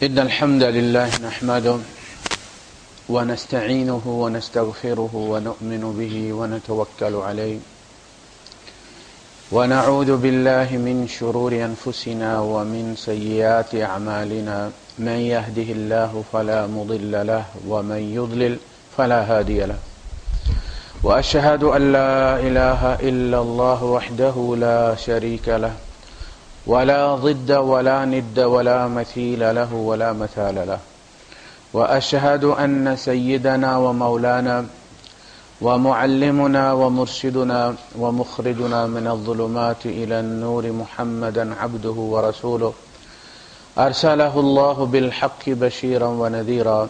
إن الحمد لله نحمده ونستعينه ونستغفره ونؤمن به ونتوكل عليه ونعوذ بالله من شرور أنفسنا ومن سيئات أعمالنا من يهده الله فلا مضل له ومن يضلل فلا هادي له وأشهد أن لا إله إلا الله وحده لا شريك له ولا ضد ولا ند ولا مثيل له ولا مثال له وأشهد أن سيدنا ومولانا ومعلمنا ومرشدنا ومخرجنا من الظلمات إلى النور محمدا عبده ورسوله أرسله الله بالحق بشيرا ونذيرا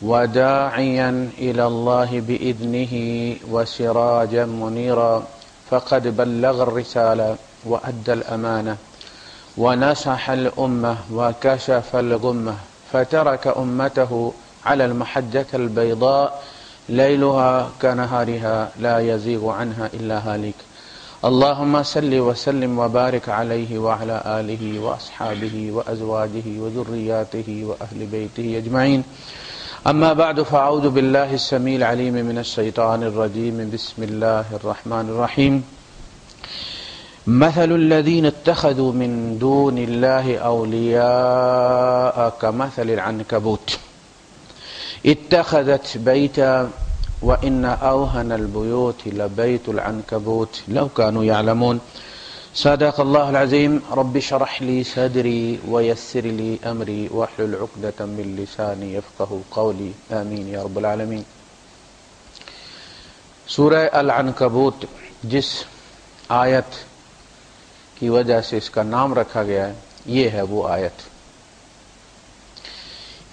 وداعيا إلى الله بإذنه وسراجا منيرا فقد بلغ الرسالة وأدى الأمانة ونصح الأمة وكشف الغمة فترك أمته على المحجة البيضاء ليلها كنهارها لا يزيغ عنها إلا هالك اللهم صل وسلم وبارك عليه وعلى آله وأصحابه وأزواجه وذرياته وأهل بيته أجمعين أما بعد فأعوذ بالله السميع العليم من الشيطان الرجيم بسم الله الرحمن الرحيم مثل الذين اتخذوا من دون الله أولياء كمثل العنكبوت اتخذت بيتا وإن أوهن البيوت لبيت العنكبوت لو كانوا يعلمون صدق الله العظيم رب اشرح لي صدري ويسر لي أمري واحلل عقدة من لساني يفقهوا قولي آمين يا رب العالمين۔ سورہ العنکبوت جس آیت کی وجہ سے اس کا نام رکھا گیا ہے یہ ہے وہ آیت۔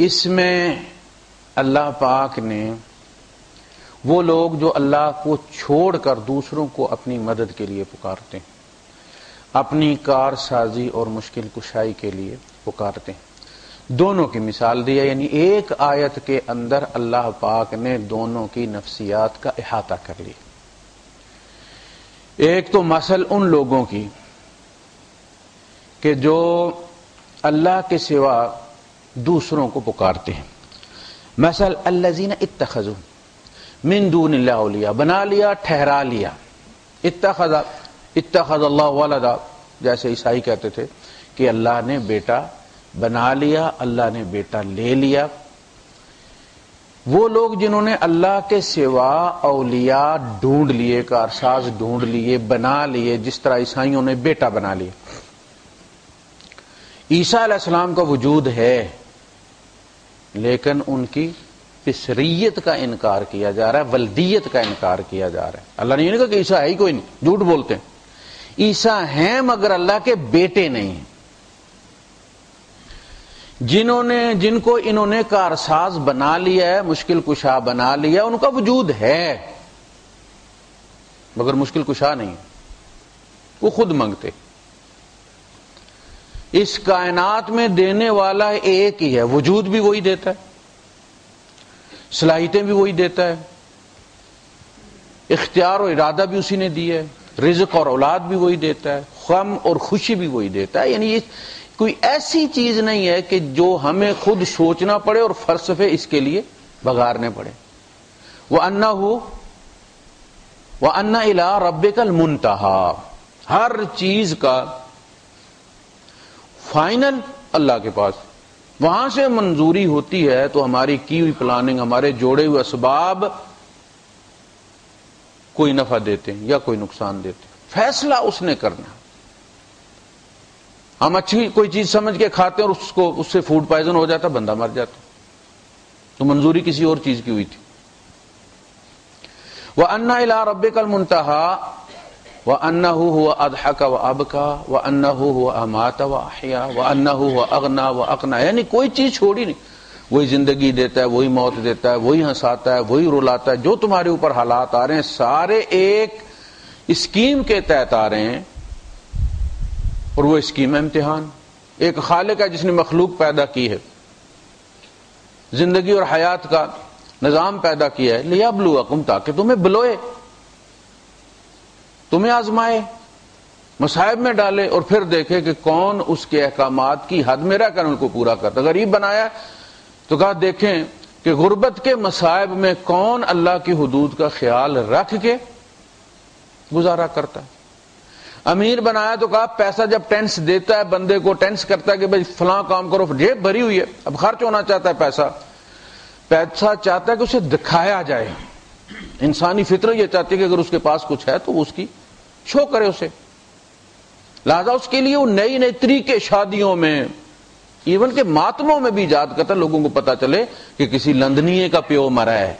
اس میں اللہ پاک نے وہ لوگ جو اللہ کو چھوڑ کر دوسروں کو اپنی مدد کے لیے پکارتے ہیں، اپنی کار سازی اور مشکل کشائی کے لیے پکارتے ہیں، دونوں کی مثال دی ہے۔ یعنی ایک آیت کے اندر اللہ پاک نے دونوں کی نفسیات کا احاطہ کر لیا۔ ایک تو مثل ان لوگوں کی کہ جو اللہ کے سوا دوسروں کو پکارتے ہیں، مثل الذین اتخذوا من دون اللہ اولیاء، بنا لیا، ٹھہرا لیا، اتخذ اللہ ولدا، جیسے عیسائی کہتے تھے کہ اللہ نے بیٹا بنا لیا، اللہ نے بیٹا لے لیا۔ وہ لوگ جنہوں نے اللہ کے سوا اولیاء ڈھونڈ لیے، کارساز ڈھونڈ لیے، بنا لیے، جس طرح عیسائیوں نے بیٹا بنا لیا۔ عیسیٰ علیہ السلام کا وجود ہے لیکن ان کی پسریت کا انکار کیا جا رہا ہے، ولدیت کا انکار کیا جا رہا ہے۔ اللہ نے یہ نہیں کہا کہ عیسیٰ ہے ہی کوئی نہیں، جھوٹ بولتے ہیں۔ عیسیٰ ہیں مگر اللہ کے بیٹے نہیں ہیں۔ جن کو انہوں نے کارساز بنا لیا ہے، مشکل کشا بنا لیا، ان کا وجود ہے مگر مشکل کشا نہیں، وہ خود منگتے۔ اس کائنات میں دینے والا ایک ہی ہے، وجود بھی وہی دیتا ہے، صلاحیتیں بھی وہی دیتا ہے، اختیار و ارادہ بھی اسی نے دی ہے، رزق اور اولاد بھی وہی دیتا ہے، غم اور خوشی بھی وہی دیتا ہے۔ یعنی یہ کوئی ایسی چیز نہیں ہے کہ جو ہمیں خود سوچنا پڑے اور فلسفے اس کے لیے بگارنے پڑے۔ وَأَنَّ إِلَىٰ رَبِّكَ الْمُنْتَهَىٰ، ہر چیز کا فائنل اللہ کے پاس، وہاں سے منظوری ہوتی ہے تو ہماری کی ہوئی پلاننگ، ہمارے جوڑے ہوئے اسباب کوئی نفع دیتے ہیں یا کوئی نقصان دیتے ہیں، فیصلہ اس نے کرنا۔ ہم اچھی کوئی چیز سمجھ کے کھاتے ہیں اور اس سے فوڈ پوائزن ہو جاتا، بندہ مر جاتا، تو منظوری کسی اور چیز کی ہوئی تھی۔ وَأَنَّ إِلَىٰ رَبِّكَ الْمُنْتَهَىٰ وَأَنَّهُ هُوَ أَضْحَكَ وَأَبْكَىٰ وَأَنَّهُ هُوَ أَمَاتَ وَأَحْيَا وَأَنَّهُ هُوَ أَغْنَىٰ وَأَقْنَىٰ، یعنی کوئی چیز چھوڑی نہیں، وہی زندگی دیتا ہے، وہی موت دیتا ہے، وہی ہنساتا ہے، وہی رلاتا ہے۔ جو تمہارے اوپر حالات آ رہے ہیں سارے ایک اسکیم کے تحت آ رہے ہیں، اور وہ اسکیم امتحان۔ ایک خالق ہے جس نے مخلوق پیدا کی ہے، زندگی اور حیات کا نظام پیدا کیا ہے، لیبلوکم، تاکہ تمہیں بلوئے، تمہیں آزمائے۔ مصائب میں ڈالے اور پھر دیکھے کہ کون اس کے احکامات کی حد میں رہ کر ان کو پورا کرتا. غریب بنایا تو کہا دیکھیں کہ غربت کے مصائب میں کون اللہ کی حدود کا خیال رکھ کے گزارا کرتا ہے. امیر بنایا تو کہا پیسہ جب ٹینس دیتا ہے بندے کو, ٹینس کرتا ہے کہ بھائی فلاں کام کرو, جیب بھری ہوئی ہے, اب خرچ ہونا چاہتا ہے پیسہ چاہتا ہے کہ اسے دکھایا جائے. انسانی فطرت یہ چاہتی ہے کہ اگر اس کے پاس کچھ ہے تو وہ اس کی شو کرے اسے. لہذا اس کے لیے وہ نئی نئی طریقے شادیوں میں, ایون کہ ماتموں میں بھی ایجاد کرتا, لوگوں کو پتا چلے کہ کسی لندنیے کا پیو مرا ہے,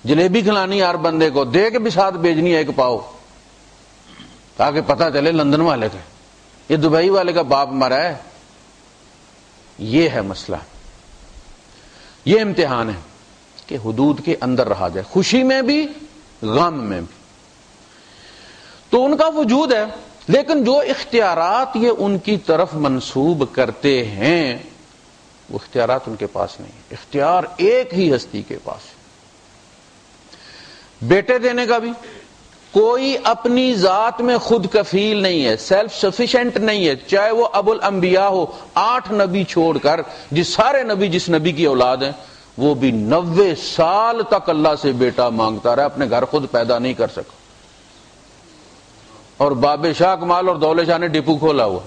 جلیبی کھلانی ہر بندے کو, دے کے بھی ساتھ بھیجنی ہے ایک پاؤ, تاکہ پتا چلے لندن والے کا, یہ دبئی والے کا باپ مرا ہے. یہ ہے مسئلہ, یہ امتحان ہے کہ حدود کے اندر رہا جائے, خوشی میں بھی غم میں بھی. تو ان کا وجود ہے, لیکن جو اختیارات یہ ان کی طرف منسوب کرتے ہیں وہ اختیارات ان کے پاس نہیں. اختیار ایک ہی ہستی کے پاس ہے. بیٹے دینے کا بھی کوئی اپنی ذات میں خود کفیل نہیں ہے, سیلف سفیشینٹ نہیں ہے, چاہے وہ ابو الانبیاء ہو, 8 نبی چھوڑ کر سارے نبی جس نبی کی اولاد ہیں وہ بھی 90 سال تک اللہ سے بیٹا مانگتا رہا, اپنے گھر خود پیدا نہیں کر سکا. اور بابے شاہ کمال اور دولے شاہ نے ڈپو کھولا ہوا,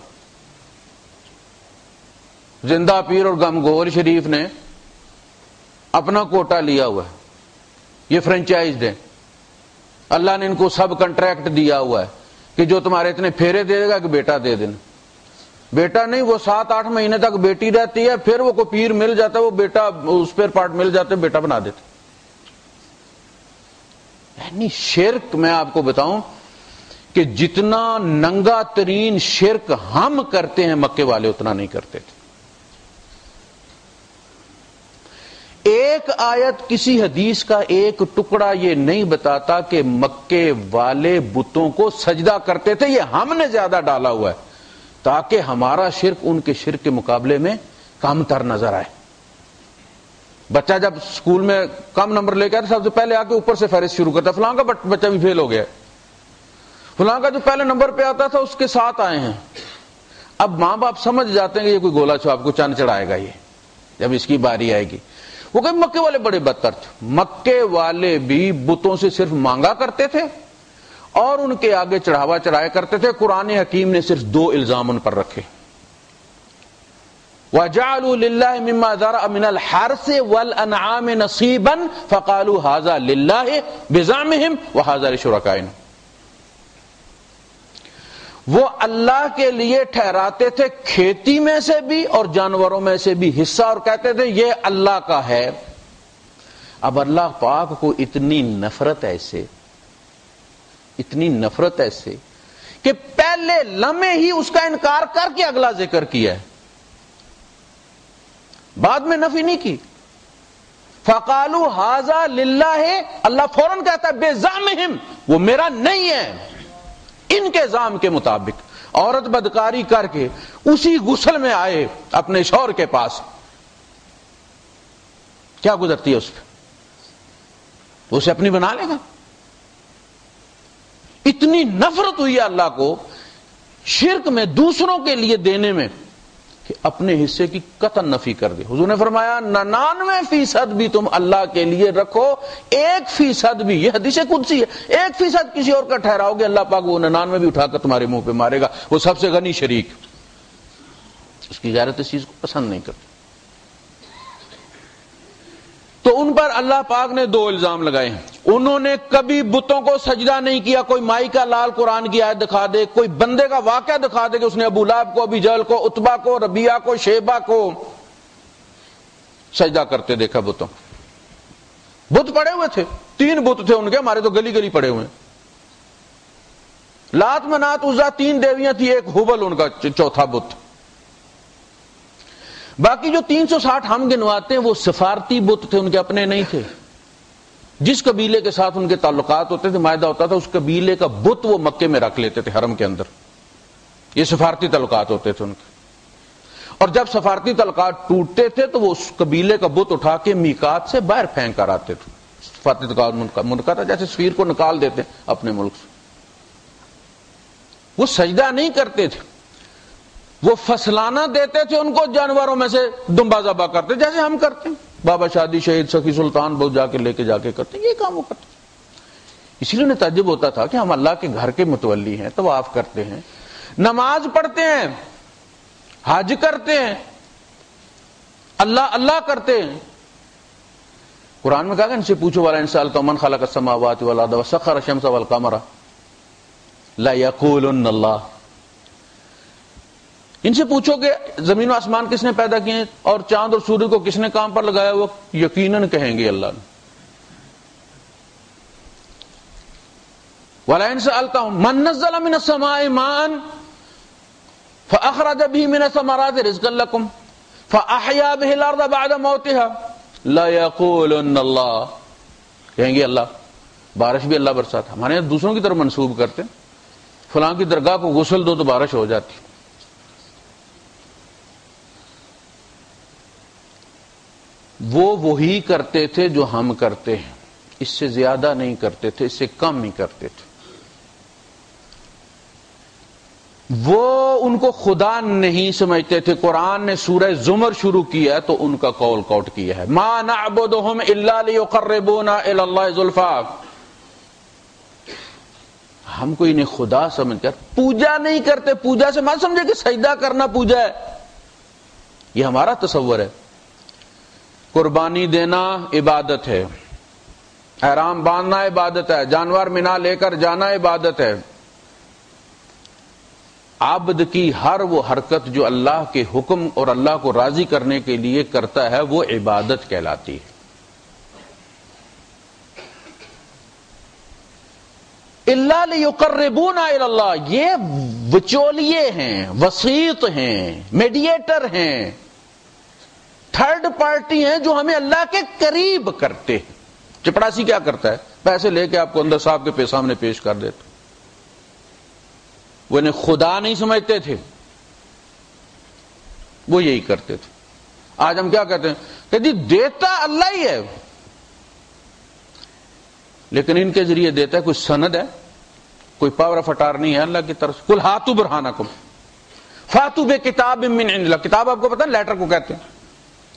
زندہ پیر اور گمگول شریف نے اپنا کوٹا لیا ہوا ہے, یہ فرنچائز دیں. اللہ نے ان کو سب کنٹریکٹ دیا ہوا ہے کہ جو تمہارے اتنے پھیرے دے گا کہ بیٹا دے دینا. بیٹا نہیں, وہ 7-8 مہینے تک بیٹی رہتی ہے, پھر وہ کو پیر مل جاتا ہے, وہ بیٹا اس پر پارٹ مل جاتے, بیٹا بنا دیتے. یعنی شرک, میں آپ کو بتاؤں کہ جتنا ننگا ترین شرک ہم کرتے ہیں مکے والے اتنا نہیں کرتے تھے. ایک آیت کسی حدیث کا ایک ٹکڑا یہ نہیں بتاتا کہ مکے والے بتوں کو سجدہ کرتے تھے. یہ ہم نے زیادہ ڈالا ہوا ہے تاکہ ہمارا شرک ان کے شرک کے مقابلے میں کم تر نظر آئے. بچہ جب اسکول میں کم نمبر لے کے آتا سب سے پہلے آ کے اوپر سے فہرست شروع کرتا, فلاں کا بچہ بھی فیل ہو گیا, فلاں کا جو پہلے نمبر پہ آتا تھا اس کے ساتھ آئے ہیں. اب ماں باپ سمجھ جاتے ہیں کہ یہ کوئی گولا چھاپ کو چاند چڑھائے گا, یہ جب اس کی باری آئے گی. وہ کہ مکے والے بڑے بدتر تھے, مکے والے بھی بتوں سے صرف مانگا کرتے تھے اور ان کے آگے چڑھاوا چڑھایا کرتے تھے. قرآن حکیم نے صرف 2 الزام ان پر رکھے, وَجَعَلُوا لِلَّهِ مِمَّا ذَرَأَ مِنَ الْحَرْثِ وَالْأَنْعَامِ نَصِيبًا فَقَالُوا هَذَا لِلَّهِ بِزَعْمِهِمْ وَهَذَا لِشُرَكَائِنَا. وہ اللہ کے لیے ٹھہراتے تھے کھیتی میں سے بھی اور جانوروں میں سے بھی حصہ, اور کہتے تھے یہ اللہ کا ہے. اب اللہ پاک کو اتنی نفرت ایسے کہ پہلے لمحے ہی اس کا انکار کر کے اگلا ذکر کیا ہے, بعد میں نفی نہیں کی. فقالوا ھذا للہ, اللہ فوراً کہتا ہے بزعمہم, وہ میرا نہیں ہے. ان کے زام کے مطابق عورت بدکاری کر کے اسی غسل میں آئے اپنے شوہر کے پاس, کیا گزرتی ہے اس پہ, اسے اپنی بنا لے گا. اتنی نفرت ہوئی ہے اللہ کو شرک میں, دوسروں کے لیے دینے میں, کہ اپنے حصے کی قطعا نفی کر دی. حضور نے فرمایا 99% بھی تم اللہ کے لیے رکھو, 1% بھی, یہ حدیث قدسی ہے, 1% کسی اور کا ٹھہراؤ گے, اللہ پاک وہ 99 بھی اٹھا کر تمہارے منہ پہ مارے گا. وہ سب سے غنی شریک, اس کی غیرت اس چیز کو پسند نہیں کرتی. تو ان پر اللہ پاک نے 2 الزام لگائے ہیں. انہوں نے کبھی بتوں کو سجدہ نہیں کیا. کوئی مائی کا لال قرآن کی آیت دکھا دے, کوئی بندے کا واقعہ دکھا دے کہ اس نے ابو لہب کو, ابی جہل کو, عتبہ کو, ربیعہ کو, شیبہ کو سجدہ کرتے دیکھا بتوں. بت پڑے ہوئے تھے, 3 بت تھے ان کے, ہمارے تو گلی گلی پڑے ہوئے ہیں. لات منات عزا 3 دیویاں تھی, ایک ہبل ان کا چوتھا بت. باقی جو 360 ہم گنواتے ہیں وہ سفارتی بت تھے, ان کے اپنے نہیں تھے. جس قبیلے کے ساتھ ان کے تعلقات ہوتے تھے, معاہدہ ہوتا تھا, اس قبیلے کا بت وہ مکے میں رکھ لیتے تھے حرم کے اندر. یہ سفارتی تعلقات ہوتے تھے ان کے. اور جب سفارتی تعلقات ٹوٹتے تھے تو وہ اس قبیلے کا بت اٹھا کے میقات سے باہر پھینک کر آتے تھے. سفارتی تعلقات منقطع تھا, جیسے سفیر کو نکال دیتے اپنے ملک سے. وہ سجدہ نہیں کرتے تھے، وہ فصلانہ دیتے تھے ان کو، جانوروں میں سے دمبا ذبح کرتے جیسے ہم کرتے ہیں، بابا شادی شہید سخی سلطان بہت جا کے لے کے کرتے ہیں، یہ کام وہ کرتے ہیں۔ اسی لیے انہیں تعجب ہوتا تھا کہ ہم اللہ کے گھر کے متولی ہیں، طواف کرتے ہیں، نماز پڑھتے ہیں، حج کرتے ہیں، اللہ اللہ کرتے ہیں۔ قرآن میں کہا کہ ان سے پوچھو والا انسان تو من خلق السماوات والارض وسخر الشمس والقمر لا یقولن اللہ، ان سے پوچھو کہ زمین و آسمان کس نے پیدا کیے اور چاند اور سورج کو کس نے کام پر لگایا، وہ یقیناً کہیں گے اللہ نے۔ وَلَئِن سَأَلْتَهُم مَّن نَّزَّلَ مِنَ السَّمَاءِ مَاءً فَأَخْرَجَ بِهِ مِنَ الثَّمَرَاتِ رِزْقًا لَّكُمْ فَأَحْيَا بِهِ الْأَرْضَ بَعْدَ مَوْتِهَا لَيَقُولُنَّ اللَّهُ، کہیں گے اللہ۔ بارش بھی اللہ برساتا، ہمارے یہاں دوسروں کی طرف منسوب کرتے ہیں، فلاں کی درگاہ کو غسل دو تو بارش ہو جاتی۔ وہ وہی کرتے تھے جو ہم کرتے ہیں، اس سے زیادہ نہیں کرتے تھے، اس سے کم ہی کرتے تھے۔ وہ ان کو خدا نہیں سمجھتے تھے۔ قرآن نے سورہ زمر شروع کیا ہے تو ان کا قول کوٹ کیا ہے، ما نعبدهم الا ليقربونا الى الله زلفى، ہم کو انہیں خدا سمجھ کر پوجا نہیں کرتے۔ پوجا سے مت سمجھے کہ سجدہ کرنا پوجا ہے، یہ ہمارا تصور ہے۔ قربانی دینا عبادت ہے، احرام باندھنا عبادت ہے، جانور منا لے کر جانا عبادت ہے۔ عبد کی ہر وہ حرکت جو اللہ کے حکم اور اللہ کو راضی کرنے کے لیے کرتا ہے وہ عبادت کہلاتی ہے۔ الا لیقربونا الی اللہ، یہ وچولیے ہیں، وسیط ہیں، میڈییٹر ہیں، تھرڈ پارٹی ہیں جو ہمیں اللہ کے قریب کرتے ہیں۔ چپڑاسی کیا کرتا ہے؟ پیسے لے کے آپ کو اندر صاحب کے سامنے پیش کر دیتا۔ وہ انہیں خدا نہیں سمجھتے تھے، وہ یہی کرتے تھے۔ آج ہم کیا کہتے ہیں کہ جی دیتا اللہ ہی ہے، لیکن ان کے ذریعے دیتا ہے، کوئی سند ہے، کوئی پاور آف اٹارنی ہے اللہ کی طرف سے؟ قل ہاتوا برہانکم فاتوا بکتاب من عند اللہ، کتاب آپ کو پتہ ہے لیٹر کو کہتے ہیں۔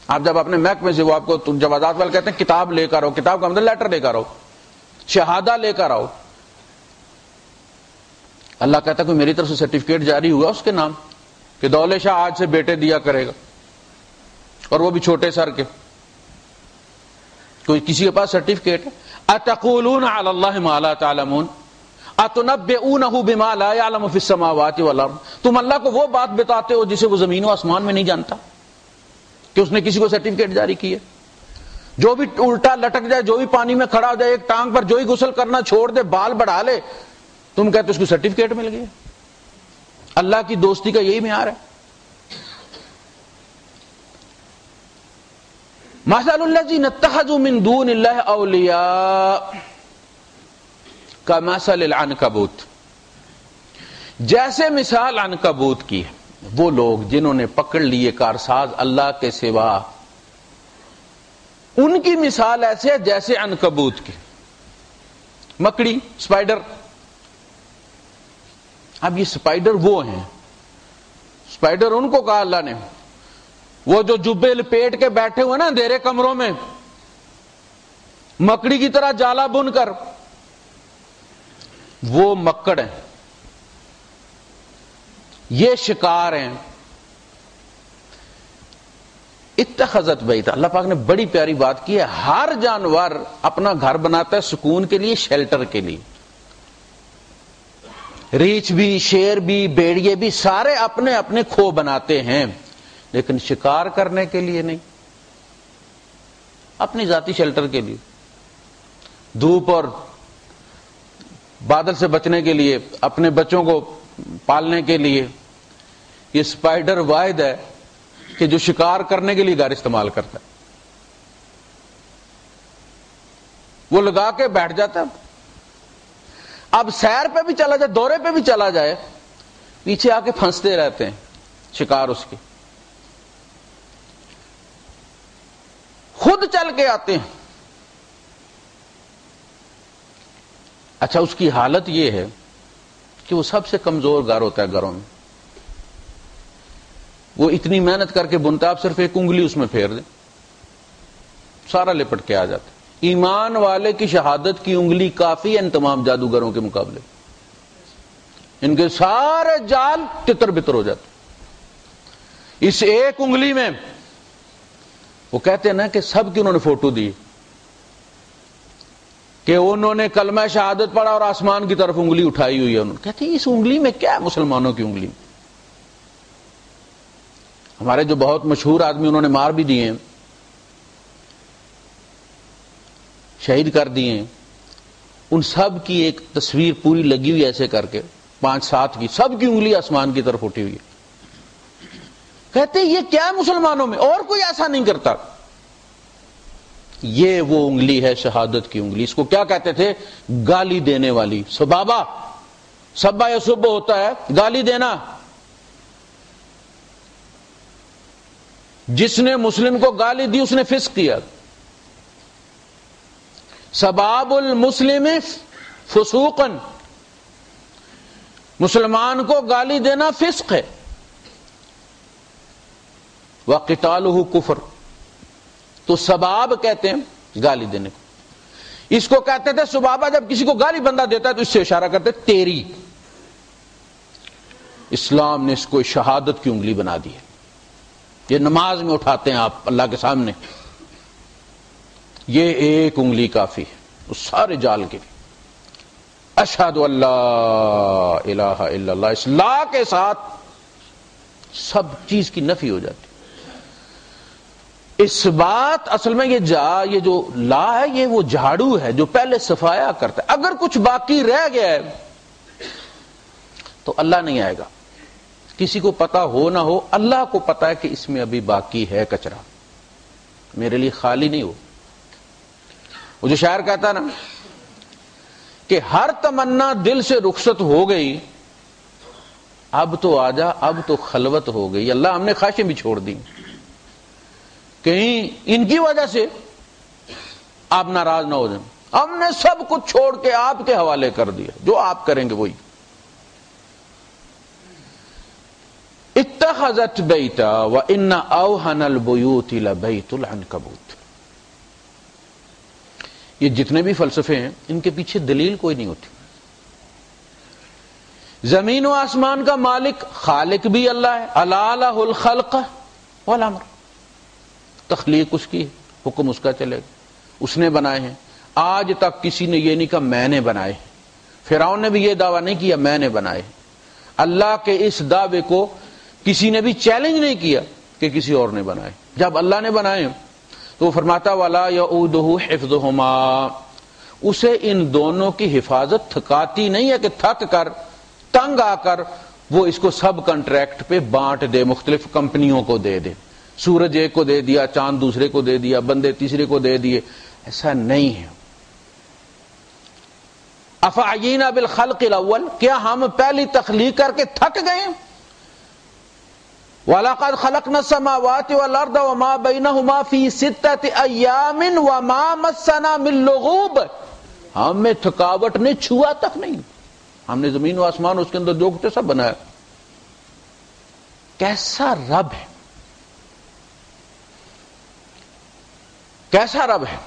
آپ جب اپنے محکمے سے وہ آپ کو جوازات والے کہتے ہیں کتاب لے کر آؤ، کتاب کا مطلب لیٹر لے کر آؤ، شہادہ لے کر آؤ۔ اللہ کہتا ہے کہ میری طرف سے سرٹیفکیٹ جاری ہوا اس کے نام کہ دولے شاہ آج سے بیٹے دیا کرے گا، اور وہ بھی چھوٹے سر کے۔ کوئی کسی کے پاس سرٹیفکیٹ ہے؟ اتقولون علی اللہ ما لا تعلمون اتنبئونہ بما لا یعلم فی السماوات والارض، تم اللہ کو وہ بات بتاتے ہو جسے وہ زمین و آسمان میں نہیں جانتا کہ اس نے کسی کو سرٹیفکیٹ جاری کی ہے؟ جو بھی الٹا لٹک جائے، جو بھی پانی میں کھڑا ہو جائے، ایک ٹانگ پر جو ہی غسل کرنا چھوڑ دے، بال بڑھا لے، تم کہتے اس کو سرٹیفکیٹ مل گیا۔ اللہ کی دوستی کا یہی معیار ہے۔ مثل الذین اتخذوا من دون اللہ اولیاء کمثل العنکبوت، جیسے مثال عنکبوت کی ہے، وہ لوگ جنہوں نے پکڑ لیے کارساز اللہ کے سوا، ان کی مثال ایسے ہے جیسے عنکبوت کی، مکڑی، سپائڈر۔ اب یہ سپائڈر وہ ہیں، سپائڈر ان کو کہا اللہ نے، وہ جو جبے لپیٹ کے بیٹھے ہوئے نا اندھیرے کمروں میں، مکڑی کی طرح جالا بن کر، وہ مکڑ ہیں، یہ شکار ہیں۔ اتخذت بیت، اللہ پاک نے بڑی پیاری بات کی ہے، ہر جانور اپنا گھر بناتا ہے سکون کے لیے، شیلٹر کے لیے۔ ریچھ بھی، شیر بھی، بیڑیے بھی، سارے اپنے اپنے کھو بناتے ہیں، لیکن شکار کرنے کے لیے نہیں، اپنی ذاتی شیلٹر کے لیے، دھوپ اور بادل سے بچنے کے لیے، اپنے بچوں کو پالنے کے لیے۔ یہ سپائڈر واحد ہے کہ جو شکار کرنے کے لیے گھر استعمال کرتا ہے، وہ لگا کے بیٹھ جاتا ہے۔ اب سیر پہ بھی چلا جائے، دورے پہ بھی چلا جائے، پیچھے آ کے پھنستے رہتے ہیں شکار اس کے، خود چل کے آتے ہیں۔ اچھا، اس کی حالت یہ ہے کہ وہ سب سے کمزور گھر ہوتا ہے گھروں میں. وہ اتنی محنت کر کے بنتا ہے، آپ صرف ایک انگلی اس میں پھیر دیں سارا لپٹ کے آ جاتا ہے. ایمان والے کی شہادت کی انگلی کافی ہے ان تمام جادوگروں کے مقابلے. ان کے سارے جال تتر بتر ہو جاتے. اس ایک انگلی میں وہ کہتے ہیں نا کہ سب کی انہوں نے فوٹو دی کہ انہوں نے کلمہ شہادت پڑھا اور آسمان کی طرف انگلی اٹھائی ہوئی ہے. انہوں نے کہتے ہیں اس انگلی میں کیا ہے مسلمانوں کی انگلی میں. ہمارے جو بہت مشہور آدمی انہوں نے مار بھی دیے ہیں، شہید کر دیے ہیں، ان سب کی ایک تصویر پوری لگی ہوئی ایسے کر کے 5-7 کی، سب کی انگلی آسمان کی طرف اٹھی ہوئی ہے. کہتے ہیں یہ کیا ہے مسلمانوں میں، اور کوئی ایسا نہیں کرتا. یہ وہ انگلی ہے شہادت کی انگلی. اس کو کیا کہتے تھے؟ گالی دینے والی. سبابہ، سبا یا سب ہوتا ہے گالی دینا. جس نے مسلم کو گالی دی اس نے فسق کیا. سباب المسلم فسوقا، مسلمان کو گالی دینا فسق ہے. وقتالہ کفر. تو سباب کہتے ہیں گالی دینے کو. اس کو کہتے تھے سبابہ جب کسی کو گالی بندہ دیتا ہے تو اس سے اشارہ کرتے تیری. اسلام نے اس کو شہادت کی انگلی بنا دی ہے. یہ نماز میں اٹھاتے ہیں آپ اللہ کے سامنے، یہ ایک انگلی کافی ہے اس سارے جال کے لیے. اشہد اللہ الہ الا اللہ، اس لا کے ساتھ سب چیز کی نفی ہو جاتی. اس بات اصل میں یہ جو لا ہے یہ وہ جھاڑو ہے جو پہلے صفایا کرتا ہے. اگر کچھ باقی رہ گیا ہے تو اللہ نہیں آئے گا. کسی کو پتا ہو نہ ہو، اللہ کو پتا ہے کہ اس میں ابھی باقی ہے کچرا، میرے لیے خالی نہیں ہو. وہ جو شاعر کہتا ہے نا کہ ہر تمنا دل سے رخصت ہو گئی، اب تو آجا اب تو خلوت ہو گئی. اللہ ہم نے خواہشیں بھی چھوڑ دی، کہیں ان کی وجہ سے آپ ناراض نہ ہو جائیں. ہم نے سب کچھ چھوڑ کے آپ کے حوالے کر دیا، جو آپ کریں گے وہی. اتخذت بیتا وان اوہن البیوت لبیت العنکبوت. یہ جتنے بھی فلسفے ہیں ان کے پیچھے دلیل کوئی نہیں ہوتی. زمین و آسمان کا مالک خالق بھی اللہ ہے. الا لہ الخلق والامر، تخلیق اس کی، حکم اس کا چلے گا، اس نے بنائے ہیں. آج تک کسی نے یہ نہیں کہا میں نے بنائے. فرعون نے بھی یہ دعویٰ نہیں کیا میں نے بنائے. اللہ کے اس دعوے کو کسی نے بھی چیلنج نہیں کیا کہ کسی اور نے بنائے. جب اللہ نے بنائے تو وہ فرماتا وَلَا يَؤُودُهُ حِفْظُهُمَا، اسے ان دونوں کی حفاظت تھکاتی نہیں ہے کہ تھک کر تنگ آ کر وہ اس کو سب کنٹریکٹ پہ بانٹ دے، مختلف کمپنیوں کو دے دے. سورج ایک کو دے دیا، چاند دوسرے کو دے دیا، بندے تیسرے کو دے دیے. ایسا نہیں ہے. افعینا بالخلق الاول، کیا ہم پہلی تخلیق کر کے تھک گئے؟ وَلَقَدْ خَلَقْنَا السَّمَاوَاتِ وَالْأَرْضَ وَمَا بَيْنَهُمَا فِي 6 أَيَّامٍ وَمَا مَسَّنَا مِن لُغُوبٍ. ہمیں تھکاوٹ نے چھوا تک نہیں. ہم نے زمین و آسمان اس کے اندر جو کچھ سب بنایا. کیسا رب ہے، کیسا رب ہے،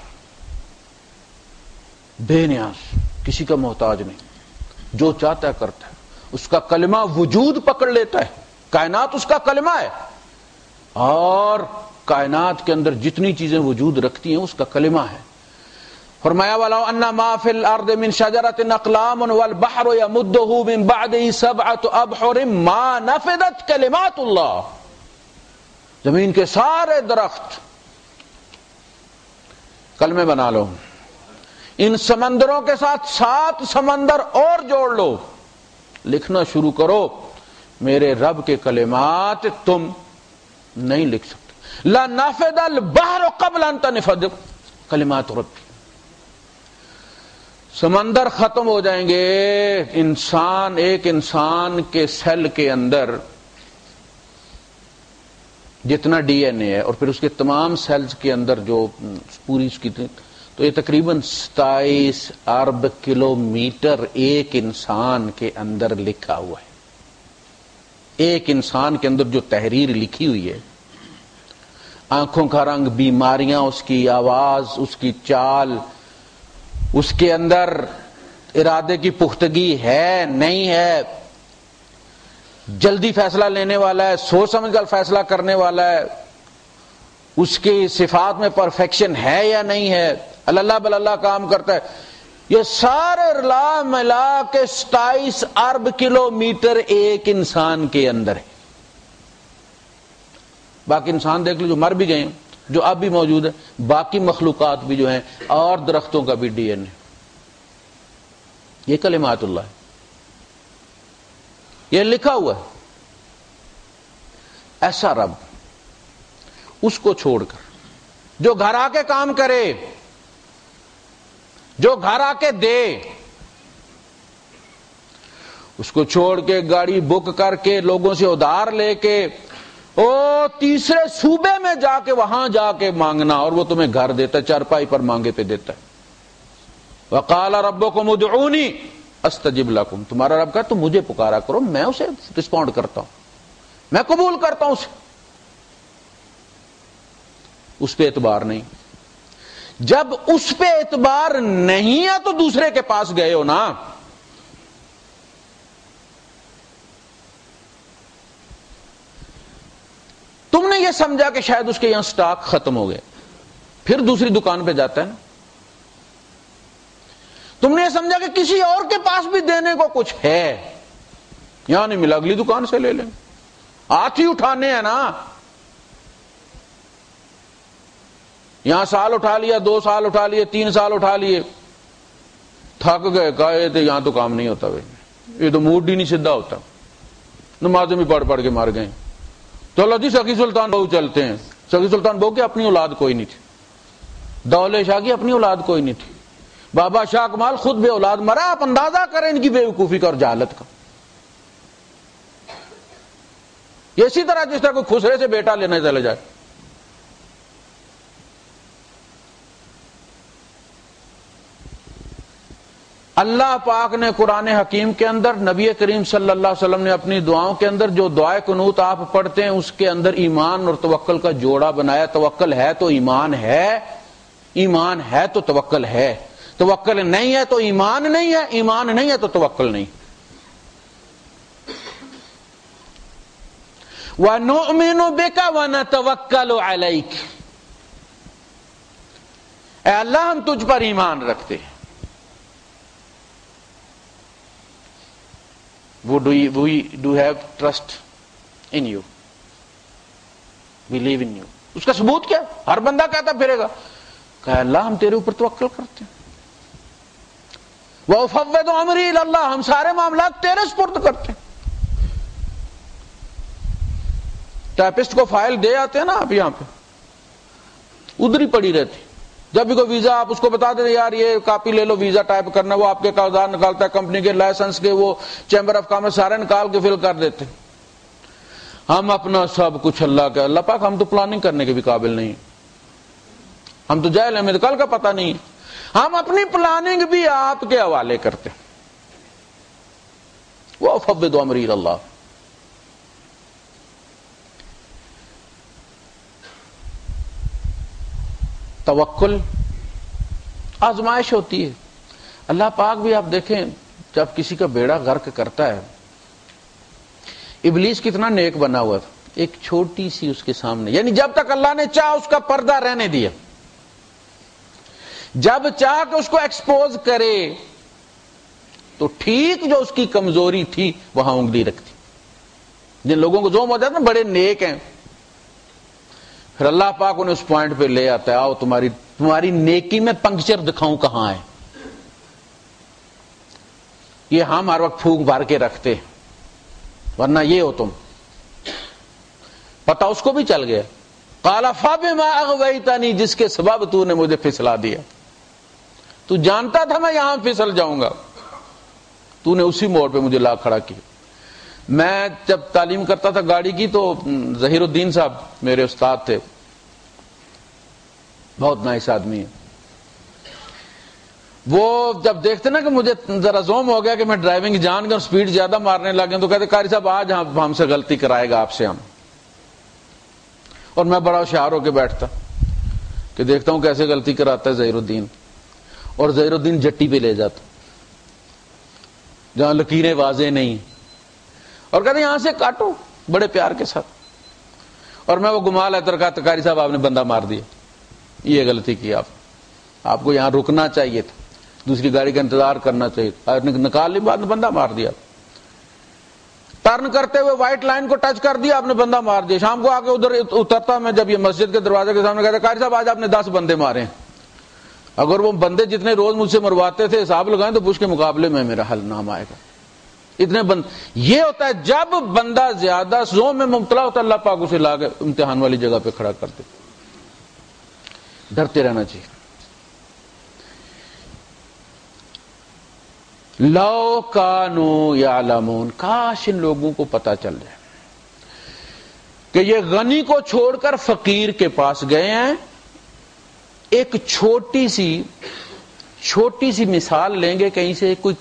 بے نیاز، کسی کا محتاج نہیں، جو چاہتا ہے کرتا ہے. اس کا کلمہ وجود پکڑ لیتا ہے. کائنات اس کا کلمہ ہے، اور کائنات کے اندر جتنی چیزیں وجود رکھتی ہیں اس کا کلمہ ہے. فرمایا وَلَوْ أَنَّ مَا فِي الْأَرْضِ مِنْ شَجَرَةٍ أَقْلَامٌ وَالْبَحْرُ يَمُدُّهُ مِنْ بَعْدِهِ 7 أَبْحُرٍ مَا نَفِدَتْ كَلِمَاتُ اللَّهِ. زمین کے سارے درخت کلمے بنا لو، ان سمندروں کے ساتھ 7 سمندر اور جوڑ لو، لکھنا شروع کرو. میرے رب کے کلمات تم نہیں لکھ سکتے. لا نافذ البحر قبل ان تنفذ کلمات ربی. سمندر ختم ہو جائیں گے. ایک انسان کے سیل کے اندر جتنا ڈی این اے ہے اور پھر اس کے تمام سیلز کے اندر جو پوری اس کی تو یہ تقریباً 27 ارب کلومیٹر ایک انسان کے اندر لکھا ہوا ہے. ایک انسان کے اندر جو تحریر لکھی ہوئی ہے، آنکھوں کا رنگ، بیماریاں، اس کی آواز، اس کی چال، اس کے اندر ارادے کی پختگی ہے نہیں ہے، جلدی فیصلہ لینے والا ہے، سوچ سمجھ کر فیصلہ کرنے والا ہے، اس کی صفات میں پرفیکشن ہے یا نہیں ہے، اللہ بلّہ کام کرتا ہے. یہ سارے رلا ملا کے 27 ارب کلومیٹر ایک انسان کے اندر ہے. باقی انسان دیکھ لو جو مر بھی گئے ہیں، جو اب بھی موجود ہے، باقی مخلوقات بھی جو ہیں، اور درختوں کا بھی ڈی این اے. یہ کلمات اللہ ہے، یہ لکھا ہوا ہے. ایسا رب، اس کو چھوڑ کر جو گھر آ کے کام کرے، جو گھر آ کے دے، اس کو چھوڑ کے گاڑی بک کر کے لوگوں سے ادھار لے کے تیسرے صوبے میں جا کے وہاں جا کے مانگنا، اور وہ تمہیں گھر دیتا ہے، چارپائی پر مانگے پہ دیتا ہے. وقال ربکم ادعونی استجب لکم، تمہارا رب کہا تم مجھے پکارا کرو، میں اسے رسپونڈ کرتا ہوں، میں قبول کرتا ہوں اسے. اس پہ اعتبار نہیں. جب اس پہ اعتبار نہیں ہے تو دوسرے کے پاس گئے ہو نا. تم نے یہ سمجھا کہ شاید اس کے یہاں سٹاک ختم ہو گئے، پھر دوسری دکان پہ جاتا ہے نا. تم نے یہ سمجھا کہ کسی اور کے پاس بھی دینے کو کچھ ہے، یہاں نہیں ملا اگلی دکان سے لے لیں. ہاتھ ہی اٹھانے ہیں نا. یہاں سال اٹھا لیا، 2 سال اٹھا لیے، 3 سال اٹھا لیے، تھک گئے، کہے تھے یہاں تو کام نہیں ہوتا بھائی، یہ تو موڈ ہی نہیں سیدھا ہوتا. نمازیں بھی پڑھ پڑھ کے مار گئے. چلو جی سخی سلطان بہو چلتے ہیں. سخی سلطان بہو کی اپنی اولاد کوئی نہیں تھی، دولے شاہ کی اپنی اولاد کوئی نہیں تھی، بابا شاہ کمال خود بے اولاد مرا. آپ اندازہ کریں ان کی بے وقوفی کا اور جہالت کا. یہ اسی طرح جس طرح کوئی خسرے سے بیٹا لینے چلے جائے. اللہ پاک نے قرآن حکیم کے اندر، نبی کریم صلی اللہ علیہ وسلم نے اپنی دعاؤں کے اندر جو دعائے قنوت آپ پڑھتے ہیں اس کے اندر ایمان اور توکل کا جوڑا بنایا. توکل ہے تو ایمان ہے، ایمان ہے تو توکل ہے، توکل نہیں ہے تو ایمان نہیں ہے، ایمان نہیں ہے تو توکل نہیں. وَنُؤْمِنُ بِكَ وَنَتَوَكَّلُ عَلَيْكَ، اے اللہ ہم تجھ پر ایمان رکھتے ہیں. We do have trust in you. Believe in you. اس کا ثبوت کیا؟ ہر بندہ کہتا پھرے گا کہ اللہ ہم تیرے اوپر توکل کرتے ہیں. وَأُفَوِّضُ أَمْرِي إِلَى اللَّهِ، ہم سارے معاملات تیرے سپرد کرتے ہیں. ٹائپسٹ کو فائل دے آتے ہیں نا آپ یہاں پہ، ادھر ہی پڑی رہتی. جب بھی کوئی ویزا آپ اس کو بتا دیں یار یہ کاپی لے لو ویزا ٹائپ کرنا، وہ آپ کے کاغذات نکالتا ہے، کمپنی کے لائسنس کے، وہ چیمبر آف کامرس سارے نکال کے فل کر دیتے. ہم اپنا سب کچھ اللہ کا، اللہ پاک ہم تو پلاننگ کرنے کے بھی قابل نہیں، ہم تو جاہل ہیں، ہمیں کل کا پتہ نہیں. ہم اپنی پلاننگ بھی آپ کے حوالے کرتے. وَأُفَوِّضُ أَمْرِي إِلَى اللَّهِ. توکل آزمائش ہوتی ہے. اللہ پاک بھی آپ دیکھیں جب کسی کا بیڑا غرق کرتا ہے، ابلیس کتنا نیک بنا ہوا تھا، ایک چھوٹی سی اس کے سامنے، یعنی جب تک اللہ نے چاہ اس کا پردہ رہنے دیا، جب چاہ کہ اس کو ایکسپوز کرے تو ٹھیک جو اس کی کمزوری تھی وہاں انگلی رکھتی. جن لوگوں کو زوم ہوتا ہے نا بڑے نیک ہیں، پھر اللہ پاک انہیں اس پوائنٹ پہ لے آتا ہے، آؤ تمہاری نیکی میں پنکچر دکھاؤں کہاں ہے. یہ ہم ہر وقت پھونک بھر کے رکھتے، ورنہ یہ ہو تم. پتہ اس کو بھی چل گیا. قال فبما اغویتنی، جس کے سبب تو نے مجھے پھسلا دیا. تو جانتا تھا میں یہاں پھسل جاؤں گا، تو نے اسی موڑ پہ مجھے لا کھڑا کیا. میں جب تعلیم کرتا تھا گاڑی کی تو ظہیر الدین صاحب میرے استاد تھے، بہت نائس آدمی ہے. وہ جب دیکھتے نا کہ مجھے ذرا زوم ہو گیا کہ میں ڈرائیونگ جان گیا اور سپیڈ زیادہ مارنے لگے تو کہتے قاری صاحب آج ہم سے غلطی کرائے گا آپ سے ہم. اور میں بڑا ہوشیار ہو کے بیٹھتا کہ دیکھتا ہوں کیسے غلطی کراتا ہے ظہیر الدین, اور ظہیر الدین جٹی پہ لے جاتا جہاں لکیریں واضح نہیں, اور کہتے یہاں سے کاٹو بڑے پیار کے ساتھ, اور میں وہ گما لیتا کہا قاری صاحب آپ نے بندہ مار دیا, یہ غلطی کی آپ کو یہاں رکنا چاہیے تھا, دوسری گاڑی کا انتظار کرنا چاہیے تھا, آپ نے نکال لی بات, بندہ مار دیا. ٹرن کرتے ہوئے وائٹ لائن کو ٹچ کر دیا, آپ نے بندہ مار دیا. شام کو آ کے ادھر اترتا میں جب یہ مسجد کے دروازے کے سامنے کہتا قاری صاحب آج آپ نے 10 بندے مارے ہیں. اگر وہ بندے جتنے روز مجھ سے مرواتے تھے حساب لگائیں تو اس کے مقابلے میں میرا حل نام آئے گا. اتنے یہ ہوتا ہے جب بندہ زیادہ زوم میں مبتلا ہوتا ہے, اللہ پاک اسے لا کے امتحان والی جگہ پہ کھڑا کر دے. ڈرتے رہنا چاہیے. لو کانوا یعلمون, کاش ان لوگوں کو پتا چل جائے کہ یہ غنی کو چھوڑ کر فقیر کے پاس گئے ہیں. ایک چھوٹی سی مثال لیں گے کہیں سے, کوئی